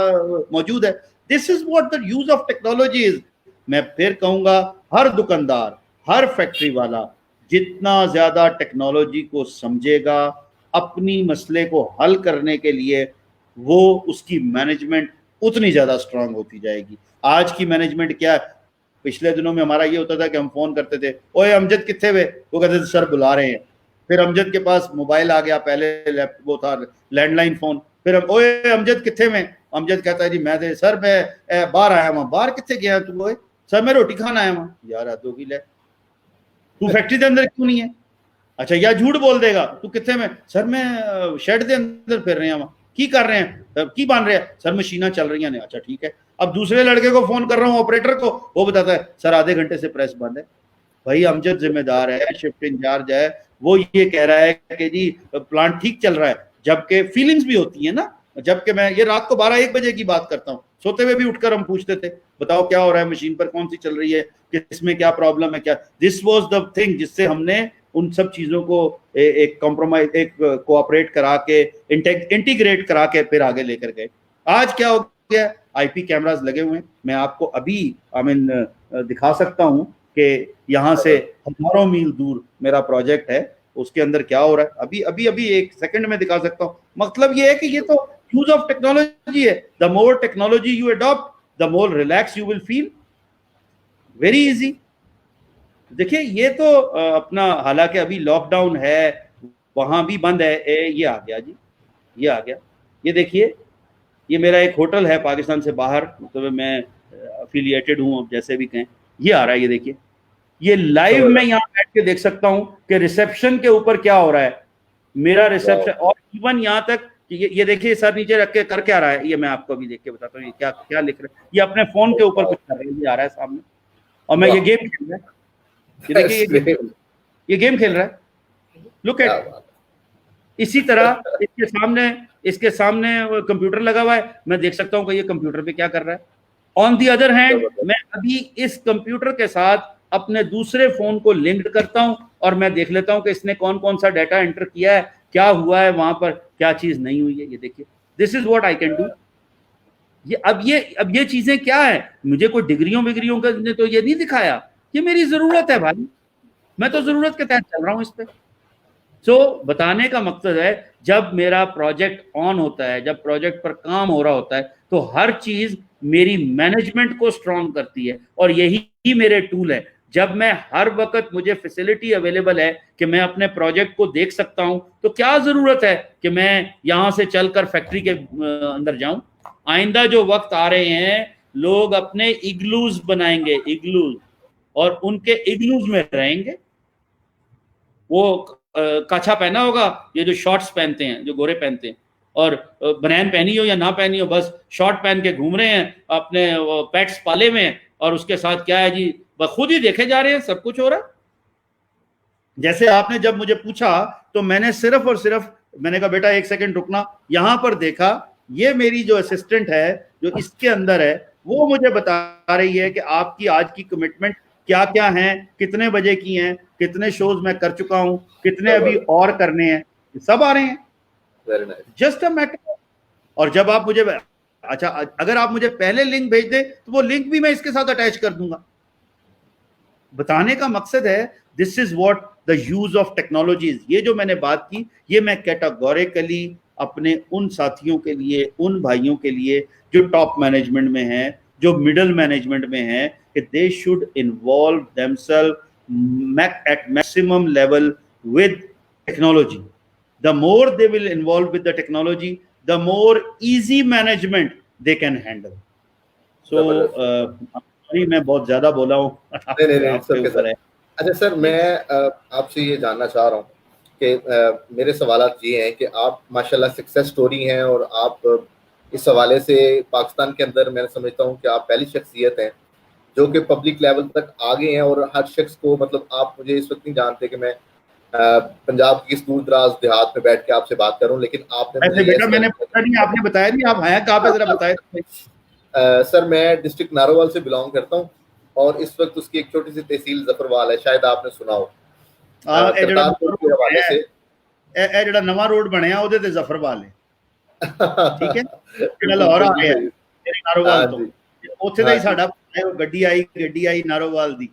[SPEAKER 2] मौजूद है। This is what the use of technology is. मैं फिर कहूंगा, हर दुकानदार, हर फैक्ट्री वाला जितना ज्यादा टेक्नोलॉजी को समझेगा, अपनी मसले को हल करने के लिए, वो उसकी मैनेजमेंट उतनी ज्यादा स्ट्रांग होती जाएगी। आज की मैनेजमेंट क्या है, पिछले दिनों में हमारा ये होता था कि हम फोन करते थे, ओए अमजद कित्थे वे, वो कहते थे सर बुला रहे हैं। फिर अमजद के पास मोबाइल आ गया, पहले वो था लैंडलाइन फोन, फिर हम ओए अमजद कित्थे में, अमजद कहता है जी मैं थे सर, मैं बाहर आया वहां। बाहर कित्थे गया तू, ओए सर मैं रोटी खाना आया वहां। यार हद होगी ले, तू फैक्ट्री के अंदर क्यों नहीं है? अच्छा, या झूठ बोल देगा, तू कित्थे में, सर मैं शेड के अंदर फिर रहे हैं, वहां की कर रहे हैं, की बन रहे हैं, सर मशीना चल रही हैं। अच्छा ठीक है। अब दूसरे लड़के को फोन कर रहा हूँ, ऑपरेटर को, वो बताता है सर आधे घंटे से प्रेस बंद है। भाई अमजद जिम्मेदार है, शिफ्ट इंचार्ज है, वो ये कह रहा है कि जी प्लांट ठीक चल रहा है, जबकि फीलिंग्स भी होती है ना, जबकि मैं ये रात को 12-1 बजे की बात करता हूँ, सोते हुए भी उठकर हम पूछते थे बताओ क्या हो रहा है, मशीन पर कौन सी चल रही है, किसमें क्या प्रॉब्लम है, क्या। दिस वाज द थिंग जिससे हमने उन सब चीजों को एक कॉम्प्रोमाइज, एक कोऑपरेट करा के, इंटीग्रेट करा के फिर आगे लेकर गए। आज क्या हो गया, आईपी कैमरास लगे हुए हैं। मैं आपको अभी दिखा सकता हूं कि यहां से हजारों मील दूर मेरा प्रोजेक्ट है, उसके अंदर क्या हो रहा है, अभी अभी अभी 1 सेकंड में दिखा सकता हूं। मतलब ये है कि ये तो यूज ऑफ टेक्नोलॉजी है। The more technology you adopt, the more relax you will feel, very easy. देखिए ये तो अपना, हालांकि अभी लॉकडाउन है, वहां भी बंद है। ये आ गया जी, ये आ गया। ये देखिए, ये मेरा एक होटल है पाकिस्तान से बाहर, मतलब मैं अफिलिएटेड हूँ, जैसे भी कहें। ये आ रहा है, ये देखिए, ये लाइव मैं यहाँ बैठ के देख सकता हूँ कि रिसेप्शन के ऊपर क्या हो रहा है, मेरा रिसेप्शन। और इवन यहाँ तक ये देखिए, सर नीचे रख के कर क्या रहा है, ये मैं आपको अभी देख के बताता हूँ। ये क्या क्या लिख रहा है, ये अपने फोन के ऊपर कुछ कर रहा है, ये आ रहा है सामने, और मैं ये गेम खेल रहा है। ये देखिए, ये गेम खेल रहा है, लुक एट। इसी तरह इसके सामने कंप्यूटर लगा हुआ है, मैं देख सकता हूँ कि ये कंप्यूटर पे क्या कर रहा है। ऑन दी अदर हैंड, मैं अभी इस कंप्यूटर के साथ अपने दूसरे फोन को लिंक्ड करता हूं और मैं देख लेता हूं कि इसने कौन कौन सा डाटा एंटर किया है, क्या हुआ है वहां पर, क्या चीज नहीं हुई है। ये देखिए, this is what I can do. अब ये चीजें क्या है, मुझे कोई डिग्रियों का ने तो ये नहीं दिखाया, ये मेरी जरूरत है भाई, मैं तो जरूरत के तहत चल रहा हूं इस पे। बताने का मकसद है, जब मेरा प्रोजेक्ट ऑन होता है, जब प्रोजेक्ट पर काम हो रहा होता है, तो हर चीज मेरी मैनेजमेंट को स्ट्रॉन्ग करती है, और यही मेरे टूल है। जब मैं हर वक्त, मुझे फैसिलिटी अवेलेबल है कि मैं अपने प्रोजेक्ट को देख सकता हूं, तो क्या जरूरत है कि मैं यहां से चलकर फैक्ट्री के अंदर जाऊं। आइंदा जो वक्त आ रहे हैं, लोग अपने इग्लूज बनाएंगे, इग्लूज, और उनके इग्लूज में रहेंगे। वो काछा पहना होगा, ये जो शॉर्ट्स पहनते हैं, जो गोरे पहनते हैं, और बनैन पहनी हो या ना पहनी हो, बस शॉर्ट पहन के घूम रहे हैं, अपने पेट्स पाले हुए हैं, और उसके साथ क्या है जी, बस खुद ही देखे जा रहे हैं, सब कुछ हो रहा है। जैसे आपने जब मुझे पूछा, तो मैंने सिर्फ और सिर्फ, मैंने कहा बेटा 1 सेकंड रुकना, यहां पर देखा, ये मेरी जो असिस्टेंट है जो इसके अंदर है, वो मुझे बता रही है कि आपकी आज की कमिटमेंट क्या क्या है, कितने बजे की हैं, कितने शोज मैं कर चुका हूं, कितने अभी और करने हैं, सब आ रहे हैं। Just a matter. और जब आप मुझे, अच्छा, अगर आप मुझे पहले लिंक भेज दें, तो वो लिंक भी मैं इसके साथ अटैच कर दूंगा। बताने का मकसद है, this is what the use of technologies. ये जो मैंने बात की, ये मैं कैटेगोरिकली अपने उन साथियों के लिए, उन भाइयों के लिए जो टॉप मैनेजमेंट में हैं, जो मिडिल मैनेजमेंट में हैं, कि they should involve themselves at maximum level with technology. The more they will involve with the technology, the more easy management they can handle. So, मैं बहुत ज्यादा बोला हूँ।
[SPEAKER 1] नहीं। अच्छा सर, मैं आपसे ये जानना चाह रहा हूँ कि मेरे सवाल ये हैं कि आप माशाल्लाह सक्सेस स्टोरी हैं, और आप इस हवाले से पाकिस्तान के अंदर मैं समझता हूँ कि आप पहली शख्सियत हैं जो कि पब्लिक लेवल तक आगे हैं, और हर शख्स को, मतलब आप मुझे इस वक्त नहीं जानते कि मैं पंजाब की किस दूर दराज देहात में बैठ के आपसे बात कर रहा हूँ, लेकिन आपने मुझे
[SPEAKER 2] बेटा, मैंने पता नहीं, आपने बताया नहीं आप हैं कहाँ पे, जरा बताए।
[SPEAKER 1] सर, मैं डिस्ट्रिक्ट नारोवाल से बिलोंग करता हूँ, और इस वक्त उसकी एक छोटी सी तहसील जफरवाल है, शायद आपने सुना हो। करतारपुर के हवाले से
[SPEAKER 2] ਜਿਹੜਾ ਨਵਾਂ ਰੋਡ ਬਣਿਆ ਉਹਦੇ ਤੇ ਜ਼ਫਰਵਾਲ ਹੈ, ਠੀਕ ਹੈ, ਜਿਹੜਾ ਲਾਹੌਰ ਆ ਗਿਆ ਤੇਰੇ ਨਾਰੋਵਾਲ ਤੋਂ, ਉੱਥੇ ਦਾ ਹੀ ਸਾਡਾ ਗੱਡੀ ਆਈ ਨਾਰੋਵਾਲ ਦੀ।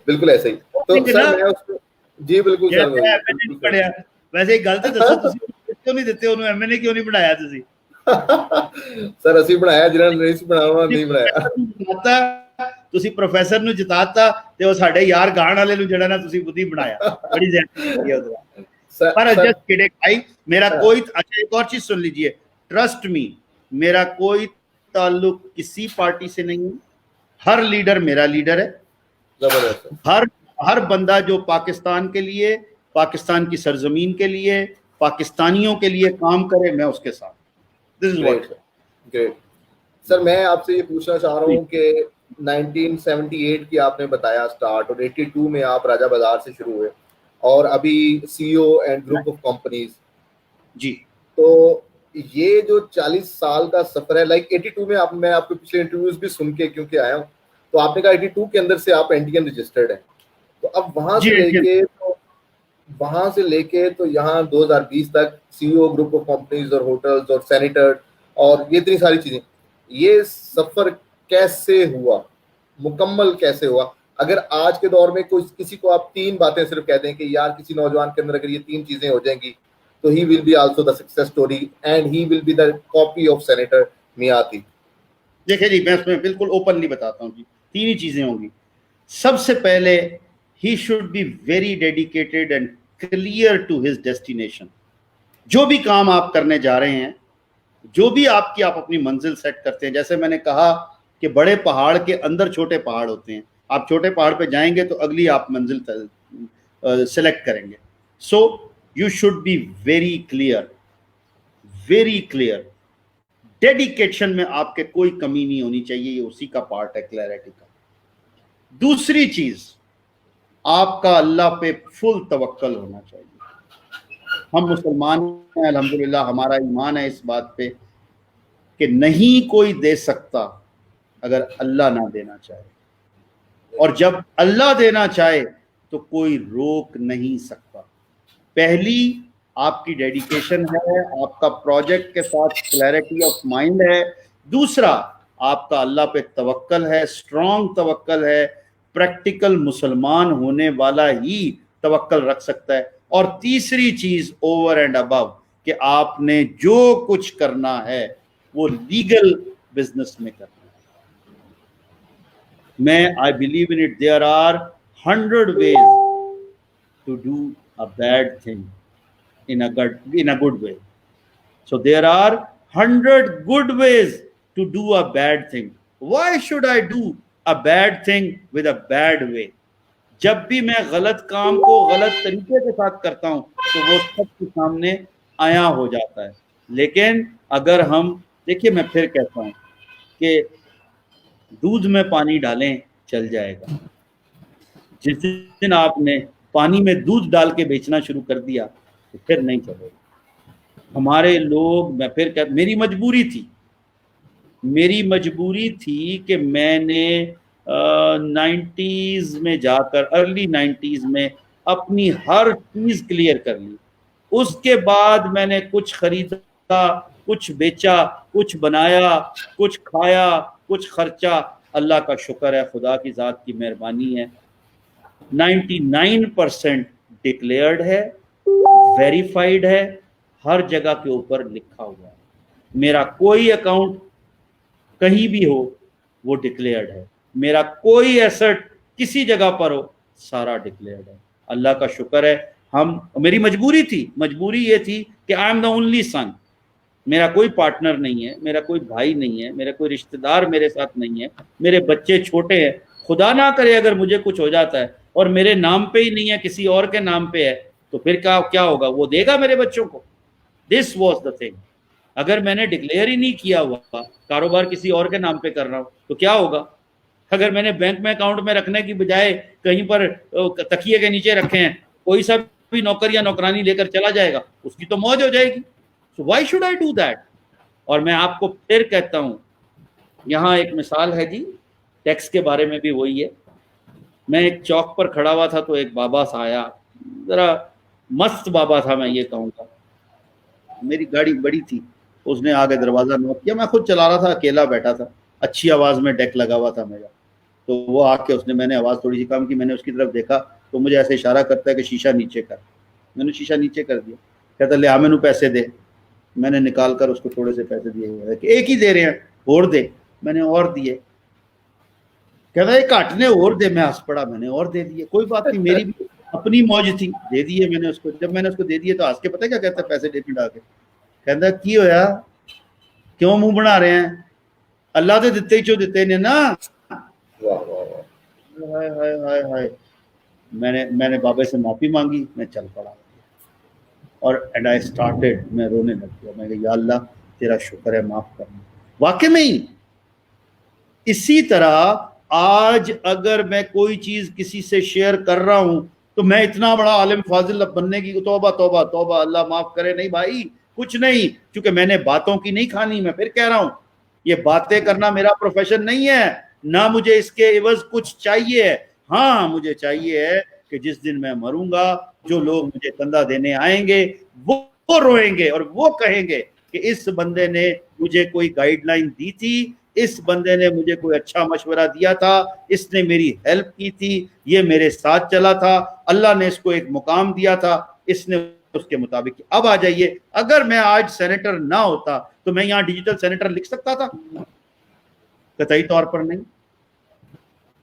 [SPEAKER 1] बिल्कुल ऐसे ही। तो सर मैं उसको, जी बिल्कुल सर,
[SPEAKER 2] नहीं पढ़िया। वैसे एक गल तो दसो, ਤੁਸੀਂ क्यों नहीं ਦਿੱਤੇ ਉਹਨੂੰ, ਐਮਐਨਏ क्यों नहीं ਬਣਾਇਆ ਤੁਸੀਂ?
[SPEAKER 1] सर ਅਸੀਂ ਬਣਾਇਆ, ਜਿਹਨਾਂ ਨੇ ਨਹੀਂ ਬਣਾਉਣਾ ਨਹੀਂ ਬਣਾਇਆ।
[SPEAKER 2] ਤੁਸੀਂ ਪ੍ਰੋਫੈਸਰ ਨੂੰ ਜਿਤਾਤਾ, ਤੇ ਉਹ ਸਾਡੇ ਯਾਰ ਗਾਣ ਵਾਲੇ ਨੂੰ ਜਿਹੜਾ ਨਾ ਤੁਸੀਂ ਬੁੱਧੀ ਬਣਾਇਆ, बड़ी ज्यादती की है उधर। पर जस्ट किडिंग भाई, मेरा कोई, अच्छा एक और चीज सुन लीजिए, ट्रस्ट मी, मेरा कोई ताल्लुक किसी पार्टी से नहीं है, हर लीडर मेरा लीडर है। हर बंदा जो पाकिस्तान के लिए, पाकिस्तान की सरजमीन के लिए, पाकिस्तानियों के लिए काम करे, मैं उसके साथ। This is what.
[SPEAKER 1] Great sir, मैं आपसे ये पूछना चाह रहा हूँ कि 1978 की आपने बताया स्टार्ट, और 82 में आप राजा बाजार से शुरू हुए, और अभी CEO and group of companies.
[SPEAKER 2] जी,
[SPEAKER 1] तो ये जो 40 साल का सफर है, लाइक 82 में मैं आपके पिछले इंटरव्यूज भी सुन के क्योंकि आया हूँ, तो आपने कहा 82 के अंदर से आप एनटीएन रजिस्टर्ड है, तो अब वहां से लेके तो यहाँ 2020 तक सीईओ ग्रुप ऑफ कंपनीज और होटल्स और सेनेटर और ये इतनी सारी चीजें, ये सफर कैसे हुआ, मुकम्मल कैसे हुआ? अगर आज के दौर में कोई किसी को आप 3 बातें सिर्फ कह दें कि यार किसी नौजवान के अंदर अगर ये 3 चीजें हो जाएंगी तो he will be also the success story and he will be the copy of senator मियाती।
[SPEAKER 2] देखिए जी, मैं उसमें बिल्कुल ओपनली बताता हूँ जी, 3 ही चीजें होंगी। सबसे पहले he should be very dedicated and clear to his destination. जो भी काम आप करने जा रहे हैं, जो भी आप अपनी मंजिल सेट करते हैं, जैसे मैंने कहा कि बड़े पहाड़ के अंदर छोटे पहाड़ होते हैं, आप छोटे पहाड़ पे जाएंगे तो अगली आप मंजिल सेलेक्ट करेंगे। So you should be very clear, very clear. Dedication में आपके कोई कमी नहीं होनी चाहिए, ये उसी का पार्ट है, क्लैरिटी का। दूसरी चीज, आपका अल्लाह पे फुल तवक्कल होना चाहिए। हम मुसलमान हैं, अल्हम्दुलिल्लाह, हमारा ईमान है इस बात पे कि नहीं कोई दे सकता अगर अल्लाह ना देना चाहे, और जब अल्लाह देना चाहे तो कोई रोक नहीं सकता। पहली आपकी डेडिकेशन है, आपका प्रोजेक्ट के साथ क्लैरिटी ऑफ माइंड है। दूसरा, आपका अल्लाह पे तवक्कल है, स्ट्रॉन्ग तवक्कल है। प्रैक्टिकल मुसलमान होने वाला ही तवक्कल रख सकता है। और तीसरी चीज ओवर एंड अबव कि आपने जो कुछ करना है वो लीगल बिजनेस में करना है। मैं I believe in it, there are 100 ways to do a bad thing in a good way. So there are 100 good ways to do a bad thing. Why should I do a bad thing with a bad way? जब भी मैं गलत काम को गलत तरीके के साथ करता हूं तो वो सबके सामने आया हो जाता है। लेकिन अगर हम, देखिए मैं फिर कहता हूं कि दूध में पानी डालें चल जाएगा, जिस दिन आपने पानी में दूध डाल के बेचना शुरू कर दिया तो फिर नहीं चलेगा। हमारे लोग, मैं फिर कह, मेरी मजबूरी थी कि मैंने 90s में जाकर, अर्ली 90s में अपनी हर चीज क्लियर कर ली। उसके बाद मैंने कुछ खरीदा, कुछ बेचा, कुछ बनाया, कुछ खाया, कुछ खर्चा। अल्लाह का शुक्र है, खुदा की जात की मेहरबानी है, 99% डिक्लेयर्ड है, वेरीफाइड है, हर जगह के ऊपर लिखा हुआ है। मेरा कोई अकाउंट कहीं भी हो वो डिक्लेयर्ड है, मेरा कोई एसेट किसी जगह पर हो सारा डिक्लेयर्ड है। अल्लाह का शुक्र है। मेरी मजबूरी ये थी कि I am the only son, मेरा कोई पार्टनर नहीं है, मेरा कोई भाई नहीं है, मेरा कोई रिश्तेदार मेरे साथ नहीं है, मेरे बच्चे छोटे हैं। खुदा ना करे अगर मुझे कुछ हो जाता है और मेरे नाम पे ही नहीं है, किसी और के नाम पे है, तो फिर क्या होगा? वो देगा मेरे बच्चों को? This was the thing. अगर मैंने डिक्लेयर ही नहीं किया हुआ, कारोबार किसी और के नाम पे कर रहा हूं, तो क्या होगा? अगर मैंने बैंक में अकाउंट में रखने की बजाय कहीं पर तकिए के नीचे रखे हैं, कोई सा भी नौकर या नौकरानी लेकर चला जाएगा, उसकी तो मौज हो जाएगी। So why should I do that? और मैं आपको फिर कहता हूं, यहाँ एक मिसाल है जी, टैक्स के बारे में भी वही है। मैं एक चौक पर खड़ा हुआ था तो एक बाबा सा आया, जरा मस्त बाबा था, मैं ये कहूँगा। मेरी गाड़ी बड़ी थी, उसने आगे दरवाजा नॉक किया, मैं खुद चला रहा था, अकेला बैठा था, अच्छी आवाज में डेक लगा हुआ था मेरा। तो वो आके मैंने आवाज थोड़ी सी कम की, मैंने उसकी तरफ देखा तो मुझे ऐसे इशारा करता है कि शीशा नीचे कर। मैंने शीशा नीचे कर दिया। कहता ले मैनू पैसे दे। मैंने निकाल कर उसको थोड़े से पैसे दिए, एक ही दे रहे हैं, और दे। मैंने और दिए। कहता है घट ने और दे। मैं हंस पड़ा, मैंने और दे दिए। कोई बात नहीं, मेरी भी अपनी मौज थी, दे दिए मैंने उसको। जब मैंने उसको दे दिए तो हंस के पता क्या कहता है, पैसे देने डाके, कहता की होया, क्यों मुंह बना रहे हैं? अल्लाह दे दिते ही चो दिते ने ना। हाय हाय हाय हाय। मैंने बाबा से माफी मांगी, मैं चल पड़ा और एंड आई स्टार्टेड, मैं रोने लग गया। मैं कहा या अल्लाह तेरा शुक्र है, माफ करना। वाकई में ही इसी तरह आज अगर मैं कोई चीज किसी से शेयर कर रहा हूं तो मैं इतना बड़ा आलिम फाजिल बनने की तौबा तौबा तौबा, अल्लाह माफ करे, नहीं भाई, कुछ नहीं, क्योंकि मैंने बातों की नहीं खानी। मैं फिर कह रहा हूं, ये बातें करना मेरा प्रोफेशन नहीं है, ना मुझे इसके एवज कुछ चाहिए है। हाँ, मुझे चाहिए है कि जिस दिन मैं मरूंगा, जो लोग मुझे कंधा देने आएंगे वो रोएंगे और वो कहेंगे कि इस बंदे ने मुझे कोई गाइडलाइन दी थी, इस बंदे ने मुझे कोई अच्छा मशवरा दिया था, इसने मेरी हेल्प की थी, ये मेरे साथ चला था, अल्लाह ने इसको एक मुकाम दिया था, इसने उसके मुताबिक। अब आ जाइए, अगर मैं आज सेनेटर ना होता तो मैं यहां डिजिटल सेनेटर लिख सकता था? कतई तौर पर नहीं।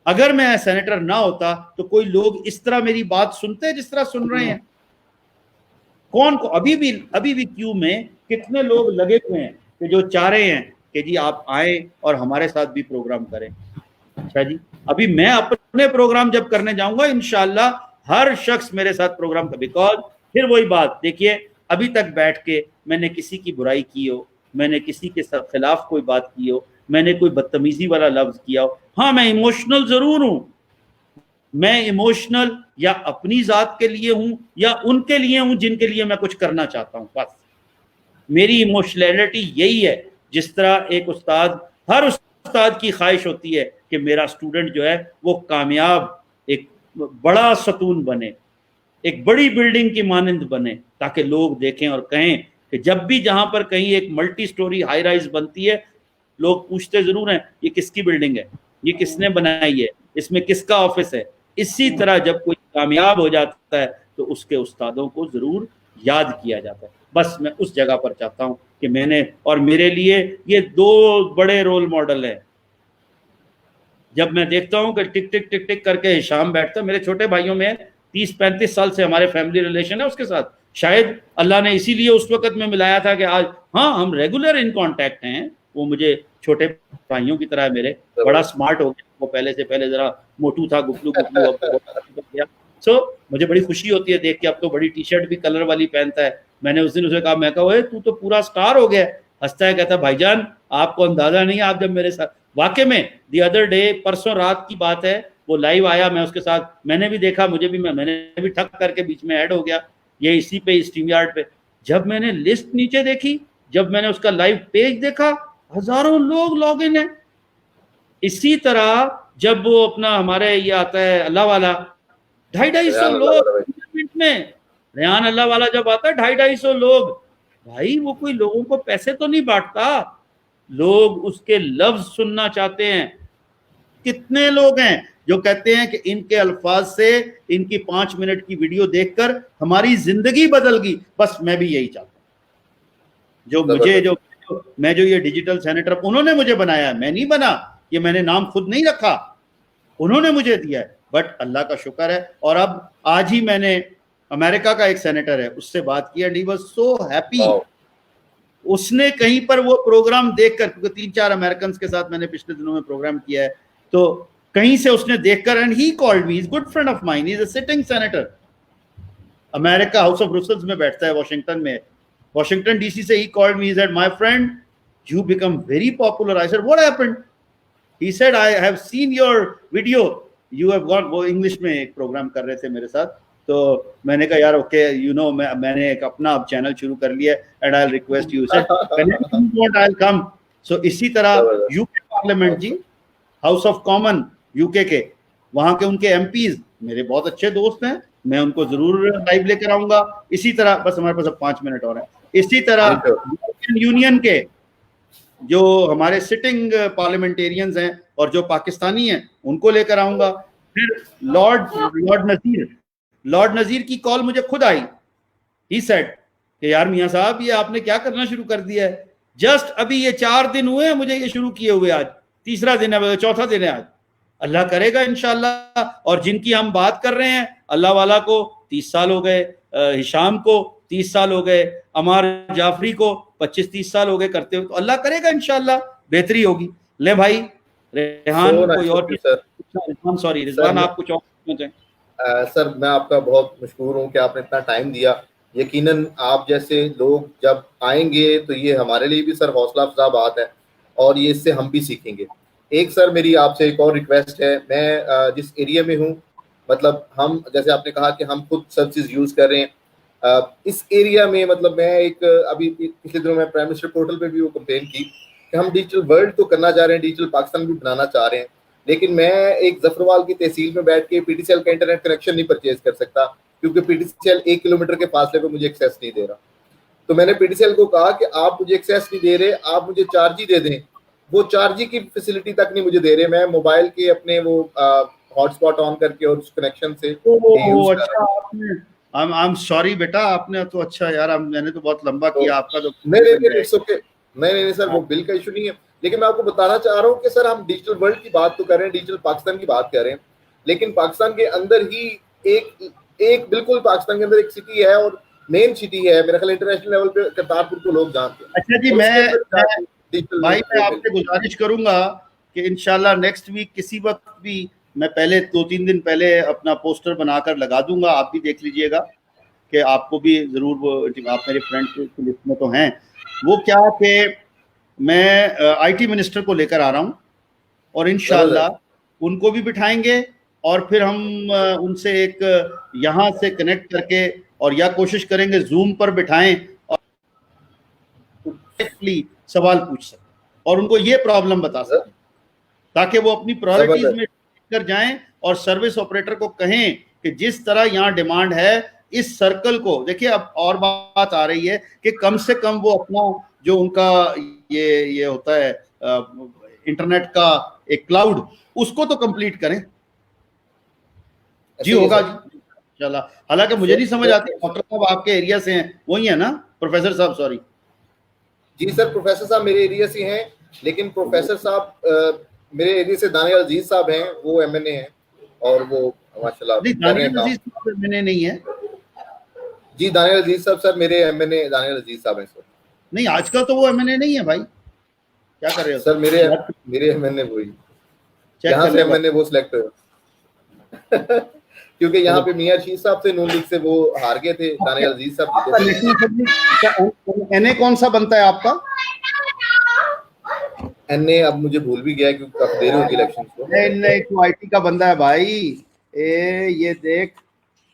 [SPEAKER 2] अगर मैं सेनेटर ना होता तो कोई लोग इस तरह मेरी बात सुनते जिस तरह सुन रहे हैं? कौन को अभी भी क्यू में कितने लोग लगे हुए हैं कि जो चाह रहे हैं कि जी आप आए और हमारे साथ भी प्रोग्राम करें। अच्छा जी, अभी मैं अपने प्रोग्राम जब करने जाऊंगा इंशाल्लाह हर शख्स मेरे साथ प्रोग्राम का, बिकॉज फिर वही बात देखिए, अभी तक बैठ के मैंने किसी की बुराई की हो, मैंने किसी के खिलाफ कोई बात की हो, मैंने कोई बदतमीजी वाला लफ्ज किया हो, हाँ मैं इमोशनल जरूर हूं, मैं इमोशनल या अपनी जात के लिए हूं या उनके लिए हूं जिनके लिए मैं कुछ करना चाहता हूं, बस मेरी इमोशनैलिटी यही है। जिस तरह एक उस्ताद, हर उस्ताद की ख्वाहिश होती है कि मेरा स्टूडेंट जो है वो कामयाब, एक बड़ा सतून बने, एक बड़ी बिल्डिंग की मानंद बने, ताकि लोग देखें और कहें कि जब भी जहां पर कहीं एक मल्टी स्टोरी हाई राइज बनती है, लोग पूछते जरूर हैं ये किसकी बिल्डिंग है, ये किसने बनाई है, इसमें किसका ऑफिस है। इसी तरह जब कोई कामयाब हो जाता है तो उसके उस्तादों को जरूर याद किया जाता है। बस मैं उस जगह पर चाहता हूं कि मैंने, और मेरे लिए ये दो बड़े रोल मॉडल हैं। जब मैं देखता हूं कि टिक टिक टिक टिक करके हिशाम बैठता, मेरे छोटे भाइयों में 30-35 साल से हमारे फैमिली रिलेशन है उसके साथ, शायद अल्लाह ने इसीलिए उस वक्त में मिलाया था कि आज हाँ हम रेगुलर इन कांटेक्ट हैं। वो मुझे छोटे भाइयों की तरह, मेरे बड़ा स्मार्ट हो गया, वो पहले से पहले जरा मोटू था, गुफलू गुफलू, अब तो गया। सो मुझे बड़ी खुशी होती है देख के, अब तो बड़ी टी शर्ट भी कलर वाली पहनता है। मैंने उस दिन उसे कहा, मैं कहा तू तो पूरा स्टार हो गया। हंसता है, कहता भाईजान आपको अंदाजा नहीं है, आप जब मेरे साथ, वाकई में दी अदर डे, परसों रात की बात है, वो लाइव आया, मैं उसके साथ, मैंने भी देखा, मुझे भी, मैंने भी ठक करके बीच में ऐड हो गया ये इसी पे, स्ट्रीम यार्ड पे। जब मैंने लिस्ट नीचे देखी, जब मैंने उसका लाइव पेज देखा, हजारों लोग लॉग इन है। इसी तरह जब वो अपना हमारे ये आता है अल्लाह वाला, 250-250 लोग में, रेहान अल्लाह वाला जब आता है 250-250 लोग, भाई वो कोई लोगों को पैसे तो नहीं बांटता, लोग उसके लफ्ज सुनना चाहते हैं। कितने लोग हैं जो कहते हैं कि इनके अल्फाज से, इनकी 5 मिनट की वीडियो देखकर हमारी जिंदगी बदल गई। बस मैं भी यही चाहता हूं। जो मुझे, जो मैं, जो ये डिजिटल सेनेटर उन्होंने मुझे बनाया, मैं नहीं बना, ये मैंने नाम खुद नहीं रखा, उन्होंने मुझे दिया है। बट अल्लाह का शुक्र है, और अब आज ही मैंने अमेरिका का एक सेनेटर है उससे बात की and he was so happy. उसने कहीं पर वो प्रोग्राम देखकर, क्योंकि 3-4 अमेरिकन के साथ मैंने पिछले दिनों में प्रोग्राम किया है, तो कहीं से उसने देखकर, and he called me, he is good friend of mine, he is a sitting senator, America house of Brussels में बैठता है, वॉशिंगटन में, वॉशिंगटन डीसी से। He called me, he said my friend you become very popular. I said what happened? He said I have seen your video, you have got, वो English में एक programme कर रहे थे मेरे साथ, तो मैंने कहा यार ओके, यू नो, मैंने एक अपना अब चैनल शुरू कर लिया and I request you, said whenever you want I will come. So इसी तरह यूके पार्लियामेंट जी, हाउस ऑफ कॉमन यूके के, वहां के उनके एमपीज मेरे बहुत अच्छे दोस्त हैं, मैं उनको जरूर लाइव लेकर आऊंगा। इसी तरह, बस हमारे पास अब 5 मिनट और है, इसी तरह यूनियन के जो हमारे सिटिंग पार्लियामेंटेरियंस हैं और जो पाकिस्तानी हैं उनको लेकर आऊंगा। फिर लॉर्ड नजीर की कॉल मुझे खुद आई। ही सेड कि यार मियां साहब ये आपने क्या करना शुरू कर दिया है, जस्ट अभी ये 4 दिन हुए हैं मुझे ये शुरू किए हुए, आज तीसरा दिन है, चौथा दिन है आज, अल्लाह करेगा इंशाल्लाह। और जिनकी हम बात कर रहे हैं, अल्लाह वाला को 30 साल हो गए, हिशाम को 30 साल हो गए, अमार जाफरी को 25-30 साल हो गए करते हुए, तो अल्लाह करेगा इंशाल्लाह बेहतरी होगी। ले भाई रेहान, कोई और रिजवान, सॉरी रिजवान, आप कुछ और पूछना चाहें?
[SPEAKER 1] सर मैं आपका बहुत मशहूर हूँ कि आपने इतना टाइम दिया। यकीनन आप जैसे लोग जब आएंगे तो ये हमारे लिए भी सर हौसला अफजा बात है, और ये इससे हम भी सीखेंगे। एक सर मेरी आपसे एक और रिक्वेस्ट है, मैं जिस एरिया में हूँ, मतलब हम, जैसे आपने कहा कि हम खुद सर्विसेज यूज़ कर रहे हैं, इस एरिया में मतलब मैं एक अभी पिछले दिनों में प्राइम मिनिस्टर पोर्टल पे भी वो कंप्लेन की कि हम डिजिटल वर्ल्ड तो करना चाह रहे हैं, डिजिटल पाकिस्तान भी बनाना चाह रहे हैं, लेकिन मैं एक जफरवाल की तहसील में बैठ के पीटीसीएल का इंटरनेट कनेक्शन नहीं परचेज कर सकता क्योंकि पीटीसीएल 1 किलोमीटर के फासले पे मुझे एक्सेस नहीं दे रहा। तो मैंने पीटीसीएल को कहा कि आप मुझे एक्सेस नहीं दे रहे, आप मुझे 4G दे दें। वो 4G की फैसिलिटी तक नहीं मुझे दे रहे, मैं मोबाइल के अपने वो हॉटस्पॉट ऑन करके और उस कनेक्शन से यूज कर रहा हूं।
[SPEAKER 2] आई एम सॉरी बेटा, आपने तो अच्छा यार, मैंने तो बहुत लंबा किया आपका तो
[SPEAKER 1] नहीं सर, वो बिल का इशू नहीं है, लेकिन मैं आपको बताना चाह रहा हूँ कि सर हम डिजिटल वर्ल्ड की बात तो कर रहे हैं, डिजिटल पाकिस्तान की बात कर रहे हैं, लेकिन पाकिस्तान के अंदर ही एक बिल्कुल पाकिस्तान के अंदर एक सिटी है और मेन सिटी है, मेरा ख्याल इंटरनेशनल लेवल पे करतारपुर को लोग जानते हैं।
[SPEAKER 2] अच्छा जी, मैं आपसे गुजारिश करूंगा कि इंशाल्लाह नेक्स्ट वीक किसी वक्त भी मैं पहले 2-3 दिन पहले अपना पोस्टर बनाकर लगा दूंगा, आप भी देख लीजिएगा कि आपको भी जरूर वो, आप मेरे फ्रेंड की लिस्ट में तो हैं। वो क्या कि मैं आईटी मिनिस्टर को लेकर आ रहा हूं और इंशाल्लाह उनको भी बिठाएंगे और फिर हम उनसे एक यहाँ से कनेक्ट करके और या कोशिश करेंगे जूम पर बिठाएं और सवाल पूछ सकें और उनको ये प्रॉब्लम बता सकें ताकि वो अपनी प्रायोरिटीज में कर जाएं और सर्विस ऑपरेटर को कहें कि जिस तरह यहाँ डिमांड है इस सर्कल को देखिए। अब और बात आ रही है कि कम से कम वो अपना जो उनका ये होता है इंटरनेट का एक क्लाउड, उसको तो कंप्लीट करें। जी होगा जी चला। हालांकि मुझे नहीं समझ आती, डॉक्टर साहब आपके एरिया से हैं, वही है ना प्रोफेसर साहब? सॉरी
[SPEAKER 1] जी सर, प्रोफेसर साहब मेरे एरिया से हैं, लेकिन प्रोफेसर साहब मेरे एरिया से दानियाल अजीज साहब हैं, वो एमएनए हैं और वो माशाल्लाह
[SPEAKER 2] दानियाल अजीज साहब एमएनए नहीं है
[SPEAKER 1] जी। दानियाल अजीज साहब सर मेरे एमएनए दानियाल अजीज साहब हैं सर।
[SPEAKER 2] नहीं, आजकल तो वो एमएनए नहीं है भाई, क्या कर रहे हो
[SPEAKER 1] सर? मेरे एमएनए वही, यहाँ से एमएनए वो सिलेक्ट हुए क्योंकि यहाँ पे मियां शीर साहब से नून लीग से वो हार गए थे, दानियाल अजीज साहब।
[SPEAKER 2] एनए कौन सा बनता है आपका?
[SPEAKER 1] एनए अब मुझे भूल भी गया क्योंकि काफी देर होगी इलेक्शन को।
[SPEAKER 2] नहीं तो आईटी का बंदा है भाई। ये देख,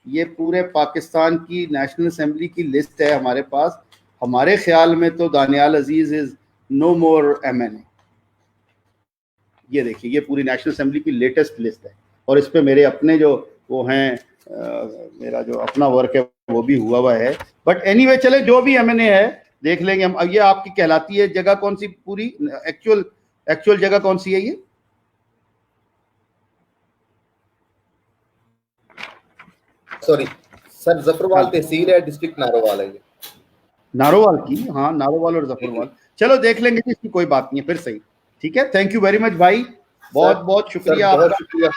[SPEAKER 2] ये पूरे पाकिस्तान की नेशनल असेंबली की लिस्ट है हमारे पास। हमारे ख्याल में तो दानियाल अजीज इज नो मोर एमएनए। ये देखिए, ये पूरी नेशनल असेंबली की लेटेस्ट लिस्ट है और इस पे मेरे अपने जो वो हैं, मेरा जो अपना वर्क है वो भी हुआ है। बट एनीवे चले, जो भी एमएनए है देख लेंगे हम। अब ये आपकी कहलाती है जगह कौन सी, पूरी एक्चुअल जगह कौन सी है ये?
[SPEAKER 1] सॉरी सर, जफरवाल तहसील है, डिस्ट्रिक्ट नारोवाल है ये।
[SPEAKER 2] नारोवाल की, हाँ नारोवाल और जफरवाल, चलो देख लेंगे, इसकी कोई बात नहीं है, फिर सही। ठीक है, थैंक यू वेरी मच भाई, बहुत बहुत शुक्रिया।
[SPEAKER 1] बहुत शुक्रिया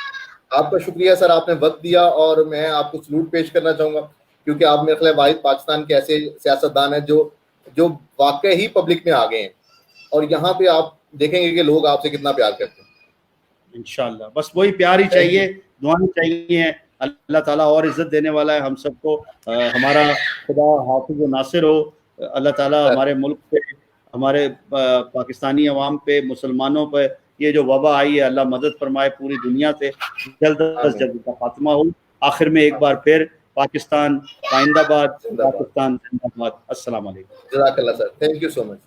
[SPEAKER 1] आपका, शुक्रिया सर, आपने वक्त दिया और मैं आपको सलूट पेश करना चाहूंगा क्योंकि आप मेरे ख्याल वाहिद पाकिस्तान के ऐसे सियासतदान हैं जो वाकई ही पब्लिक में आ गए हैं और यहाँ पे आप देखेंगे कि लोग आपसे कितना प्यार करते हैं।
[SPEAKER 2] इंशाल्लाह बस वही प्यार ही चाहिए, दुआएं चाहिए। अल्लाह ताला और इज्जत देने वाला है हम सबको। हमारा खुदा हाफिज व नासिर हो। अल्लाह ताला हमारे मुल्क पे, हमारे पाकिस्तानी अवाम पे, मुसलमानों पे ये जो वबा आई है, अल्लाह मदद फरमाए पूरी दुनिया से, जल्द अज जल्द का खात्मा हो। आखिर में एक बार फिर पाकिस्तान जिंदाबाद, पाकिस्तान जिंदाबाद। अस्सलाम वालेकुम।
[SPEAKER 1] जज़ाकल्लाह sir, thank you so much.